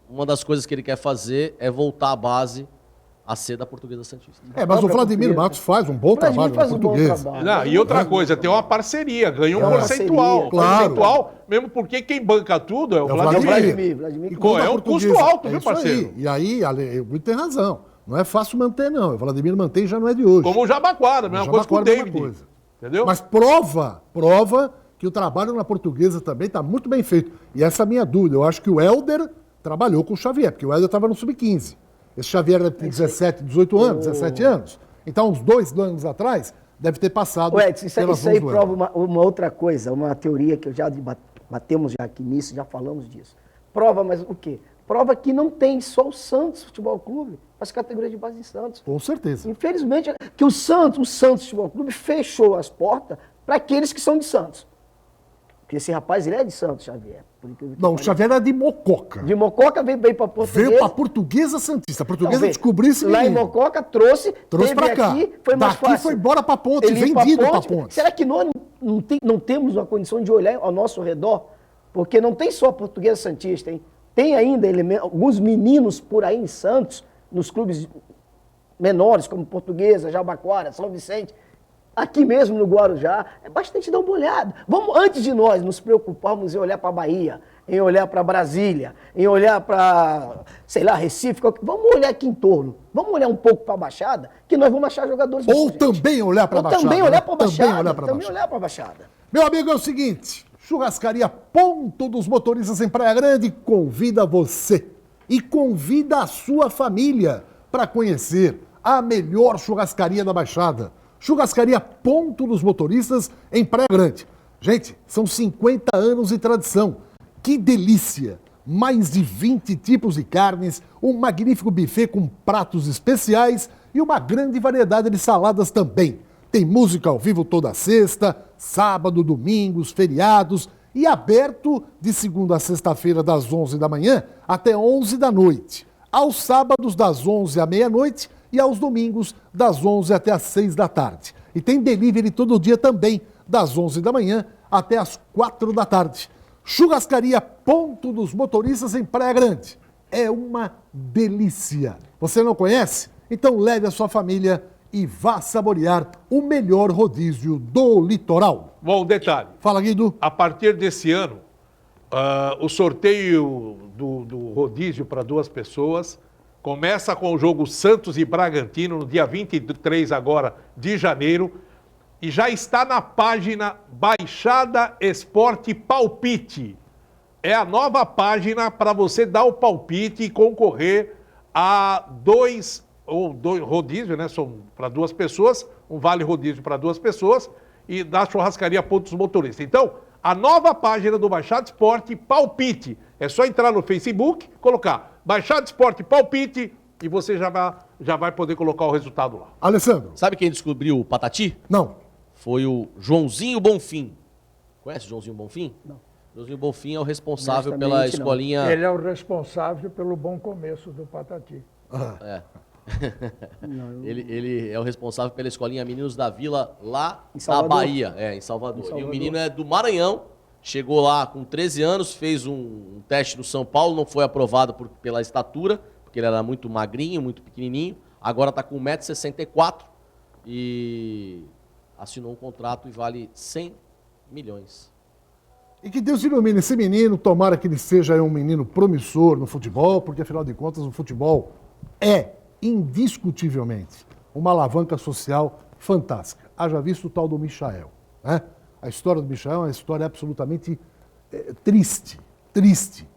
Speaker 6: uma das coisas que ele quer fazer é voltar à base a ser da Portuguesa Santista.
Speaker 1: Mas o Vladimir Matos faz um bom trabalho na
Speaker 4: faz um bom
Speaker 1: Portuguesa.
Speaker 4: trabalho.
Speaker 2: Não, e outra coisa, tem uma parceria, ganha um
Speaker 4: uma
Speaker 2: percentual.
Speaker 4: parceria,
Speaker 1: claro.
Speaker 2: Percentual, mesmo porque quem banca tudo é o
Speaker 1: É o
Speaker 2: Vladimir.
Speaker 4: Vladimir.
Speaker 1: E
Speaker 2: Pô,
Speaker 1: quando
Speaker 2: é
Speaker 1: a
Speaker 2: um
Speaker 1: Portuguesa-
Speaker 2: custo alto,
Speaker 1: é
Speaker 2: viu,
Speaker 1: isso aí.
Speaker 2: parceiro?
Speaker 1: E aí, o Guido tem razão. Não é fácil manter, não. O Vladimir mantém já não é de hoje.
Speaker 2: Como o Jabaquara, a mesma coisa com o
Speaker 1: Jabaquara é a mesma
Speaker 2: David.
Speaker 1: coisa.
Speaker 2: Entendeu?
Speaker 1: Mas prova que o trabalho na Portuguesa também está muito bem feito. E essa é a minha dúvida. Eu acho que o Helder trabalhou com o Xavier, porque o Helder estava no Sub-15. Esse Xavier deve ter 17, 18 anos, 17 anos. Então, uns 2 anos atrás, deve ter passado
Speaker 4: Ô Edson,
Speaker 1: pelas
Speaker 4: isso aí
Speaker 1: mãos do
Speaker 4: prova
Speaker 1: Helder.
Speaker 4: uma outra coisa, uma teoria que eu já batemos já aqui nisso, já falamos disso. Prova, mas o quê? Prova que não tem só o Santos Futebol Clube, as categorias de base de Santos.
Speaker 1: Com certeza.
Speaker 4: Infelizmente, que o Santos Futebol Clube fechou as portas para aqueles que são de Santos. Porque esse rapaz, ele é de Santos, Xavier. Por incrível que
Speaker 1: Não, o
Speaker 4: pareça.
Speaker 1: Xavier era de Mococa.
Speaker 4: De Mococa veio para Portuguesa.
Speaker 1: Veio para a Portuguesa Santista. A Portuguesa
Speaker 4: Não,
Speaker 1: descobriu esse
Speaker 4: lá em
Speaker 1: menino.
Speaker 4: Mococa trouxe
Speaker 1: Trouxe
Speaker 4: teve
Speaker 1: pra cá.
Speaker 4: aqui, foi mais
Speaker 1: Daqui
Speaker 4: fácil.
Speaker 1: foi embora pra Ponte,
Speaker 4: Ele ia
Speaker 1: vendido pra Ponte.
Speaker 4: Será que nós não temos uma condição de olhar ao nosso redor? Porque não tem só a Portuguesa Santista, hein? Tem ainda alguns meninos por aí em Santos, nos clubes menores, como Portuguesa, Jabaquara, São Vicente, aqui mesmo no Guarujá, é bastante dar uma olhada. Vamos, antes de nós nos preocuparmos em olhar para a Bahia, em olhar para Brasília, em olhar para, sei lá, Recife, vamos olhar aqui em torno. Vamos olhar um pouco para a Baixada, que nós vamos achar jogadores
Speaker 1: Ou
Speaker 4: bons,
Speaker 1: também olhar para a Baixada.
Speaker 4: Também olhar para a Baixada.
Speaker 1: Também olhar para a
Speaker 4: Também
Speaker 1: Baixada.
Speaker 4: olhar para a Baixada.
Speaker 1: Meu amigo, é o seguinte, Churrascaria Ponto dos Motoristas em Praia Grande convida você e convida a sua família para conhecer a melhor churrascaria da Baixada. Churrascaria Ponto dos Motoristas em Praia Grande. Gente, são 50 anos de tradição. Que delícia! Mais de 20 tipos de carnes, um magnífico buffet com pratos especiais e uma grande variedade de saladas também. Tem música ao vivo toda sexta, sábado, domingos, feriados e aberto de segunda a sexta-feira das 11 da manhã até 11 da noite. Aos sábados das 11 à meia-noite e aos domingos das 11 até as 6 da tarde. E tem delivery todo dia também, das 11 da manhã até as 4 da tarde. Churrascaria Ponto dos Motoristas em Praia Grande. É uma delícia. Você não conhece? Então leve a sua família e vá saborear o melhor rodízio do litoral.
Speaker 2: Bom, detalhe.
Speaker 1: Fala, Guido.
Speaker 2: A partir desse ano, o sorteio do rodízio para 2 pessoas começa com o jogo Santos e Bragantino, no dia 23 agora de janeiro, e já está na página Baixada Esporte Palpite. É a nova página para você dar o palpite e concorrer a dois rodízio, né? São para 2 pessoas, um vale rodízio para 2 pessoas e da churrascaria Pontos Motoristas. Então, a nova página do Baixada Esporte Palpite. É só entrar no Facebook, colocar Baixada Esporte Palpite e você já vai poder colocar o resultado lá.
Speaker 1: Alessandro.
Speaker 6: Sabe quem descobriu o Patati?
Speaker 1: Não.
Speaker 6: Foi o Joãozinho Bonfim. Conhece o Joãozinho Bonfim?
Speaker 4: Não.
Speaker 6: Joãozinho Bonfim é o responsável
Speaker 4: Honestamente,
Speaker 6: pela
Speaker 4: não.
Speaker 6: escolinha...
Speaker 3: Ele é o responsável pelo bom começo do Patati.
Speaker 6: É. Ele é o responsável pela escolinha Meninos da Vila lá
Speaker 4: Em
Speaker 6: na
Speaker 4: Salvador.
Speaker 6: Bahia, em Salvador. E o menino é do Maranhão, chegou lá com 13 anos, fez um teste no São Paulo, não foi aprovado pela estatura, porque ele era muito magrinho, muito pequenininho. Agora está com 1,64 m e assinou um contrato e vale 100 milhões.
Speaker 1: E que Deus ilumine esse menino, tomara que ele seja um menino promissor no futebol, porque afinal de contas o futebol é indiscutivelmente uma alavanca social fantástica. Haja visto o tal do Michael, né? A história do Michael é uma história absolutamente triste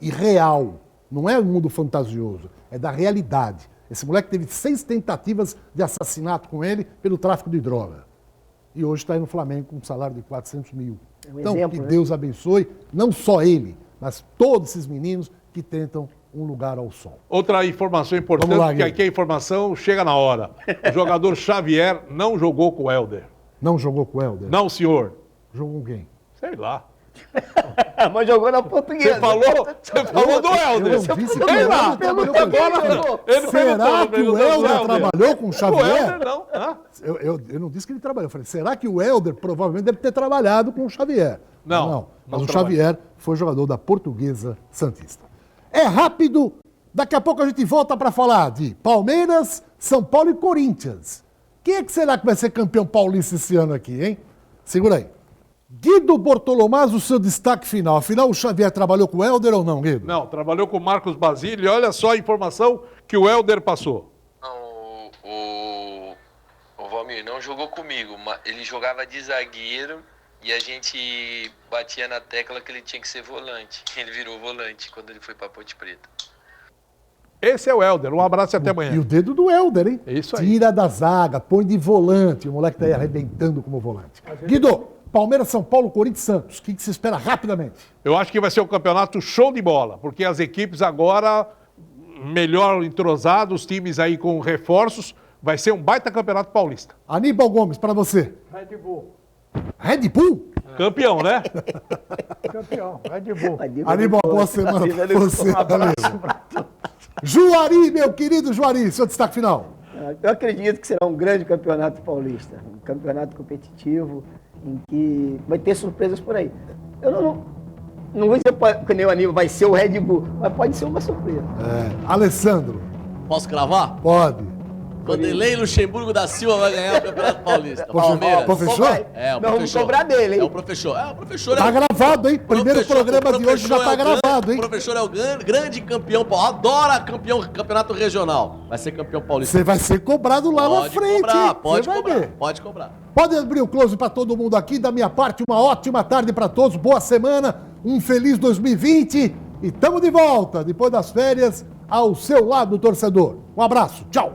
Speaker 1: e real. Não é um mundo fantasioso, é da realidade. Esse moleque teve 6 tentativas de assassinato com ele pelo tráfico de droga. E hoje está aí no Flamengo com um salário de 400 mil.
Speaker 4: É um
Speaker 1: Então,
Speaker 4: exemplo,
Speaker 1: que
Speaker 4: né?
Speaker 1: Deus abençoe, não só ele, mas todos esses meninos que tentam um lugar ao sol.
Speaker 2: Outra informação importante,
Speaker 1: Vamos lá,
Speaker 2: que
Speaker 1: Guilherme.
Speaker 2: aqui a informação chega na hora. O jogador Xavier não jogou com o Helder.
Speaker 1: Não jogou com o Helder?
Speaker 2: Não, senhor.
Speaker 1: Jogou com quem?
Speaker 2: Sei lá.
Speaker 4: Mas jogou na Portuguesa.
Speaker 2: Você falou do Helder.
Speaker 1: Eu não disse que o
Speaker 2: Sei lá.
Speaker 1: Helder trabalhou com
Speaker 2: Agora, ele
Speaker 1: Será que o
Speaker 2: perguntou do
Speaker 1: Helder trabalhou com o
Speaker 2: O
Speaker 1: Xavier?
Speaker 2: Helder não. Hã?
Speaker 1: Eu não disse que ele trabalhou. Eu falei, será que o Helder provavelmente deve ter trabalhado com o Xavier?
Speaker 2: Não,
Speaker 1: Mas
Speaker 2: não
Speaker 1: o
Speaker 2: trabalhou.
Speaker 1: Xavier foi jogador da Portuguesa Santista. É rápido. Daqui a pouco a gente volta para falar de Palmeiras, São Paulo e Corinthians. Quem é que será que vai ser campeão paulista esse ano aqui, hein? Segura aí. Guido Bortolomaz, o seu destaque final. Afinal, o Xavier trabalhou com o Helder ou não, Guido?
Speaker 2: Não, trabalhou com o Marcos Basílio. E olha só a informação que o Helder passou.
Speaker 8: Não, o Valmir não jogou comigo, mas ele jogava de zagueiro e a gente batia na tecla que ele tinha que ser volante. Ele virou volante quando ele foi para Ponte Preta.
Speaker 2: Esse é o Helder. Um abraço e até amanhã.
Speaker 1: E o dedo do Helder, hein?
Speaker 2: É isso aí.
Speaker 1: Tira da zaga, põe de volante. O moleque tá aí arrebentando como volante. Guido, Palmeiras, São Paulo, Corinthians, Santos. O que se espera rapidamente?
Speaker 2: Eu acho que vai ser um campeonato show de bola, porque as equipes agora melhor entrosadas, os times aí com reforços, vai ser um baita campeonato paulista.
Speaker 1: Aníbal Gomes, para você.
Speaker 3: Red Bull.
Speaker 1: Red Bull?
Speaker 2: Campeão, né?
Speaker 3: Campeão, Red Bull.
Speaker 1: Aníbal, boa semana para você.
Speaker 3: Um abraço para todos.
Speaker 1: Juari, meu querido Juari, seu destaque final.
Speaker 4: Eu acredito que será um grande campeonato paulista. Um campeonato competitivo em que vai ter surpresas por aí. Eu não vou dizer que nem o Aníbal vai ser o Red Bull, mas pode ser uma surpresa.
Speaker 1: Alessandro,
Speaker 6: Posso cravar?
Speaker 1: pode.
Speaker 6: Vanderlei Luxemburgo da Silva vai ganhar o Campeonato Paulista. Palmeiras.
Speaker 1: Professor?
Speaker 6: É, o
Speaker 4: Nós vamos
Speaker 6: professor.
Speaker 4: cobrar dele, hein?
Speaker 6: É o professor. O professor
Speaker 1: Tá gravado, hein? Primeiro
Speaker 6: professor-
Speaker 1: programa
Speaker 6: o
Speaker 1: de hoje já
Speaker 6: professor
Speaker 1: tá
Speaker 6: é o
Speaker 1: gravado,
Speaker 6: grande-
Speaker 1: hein?
Speaker 6: O professor é o grande campeão, adora campeonato regional. Vai ser campeão paulista.
Speaker 1: Você vai ser cobrado lá na frente.
Speaker 6: Cobrar,
Speaker 1: hein?
Speaker 6: pode
Speaker 1: Você vai
Speaker 6: cobrar,
Speaker 1: ver.
Speaker 6: pode cobrar.
Speaker 1: Pode abrir o close para todo mundo aqui. Da minha parte, uma ótima tarde para todos. Boa semana, um feliz 2020. E estamos de volta, depois das férias, ao seu lado, torcedor. Um abraço, tchau.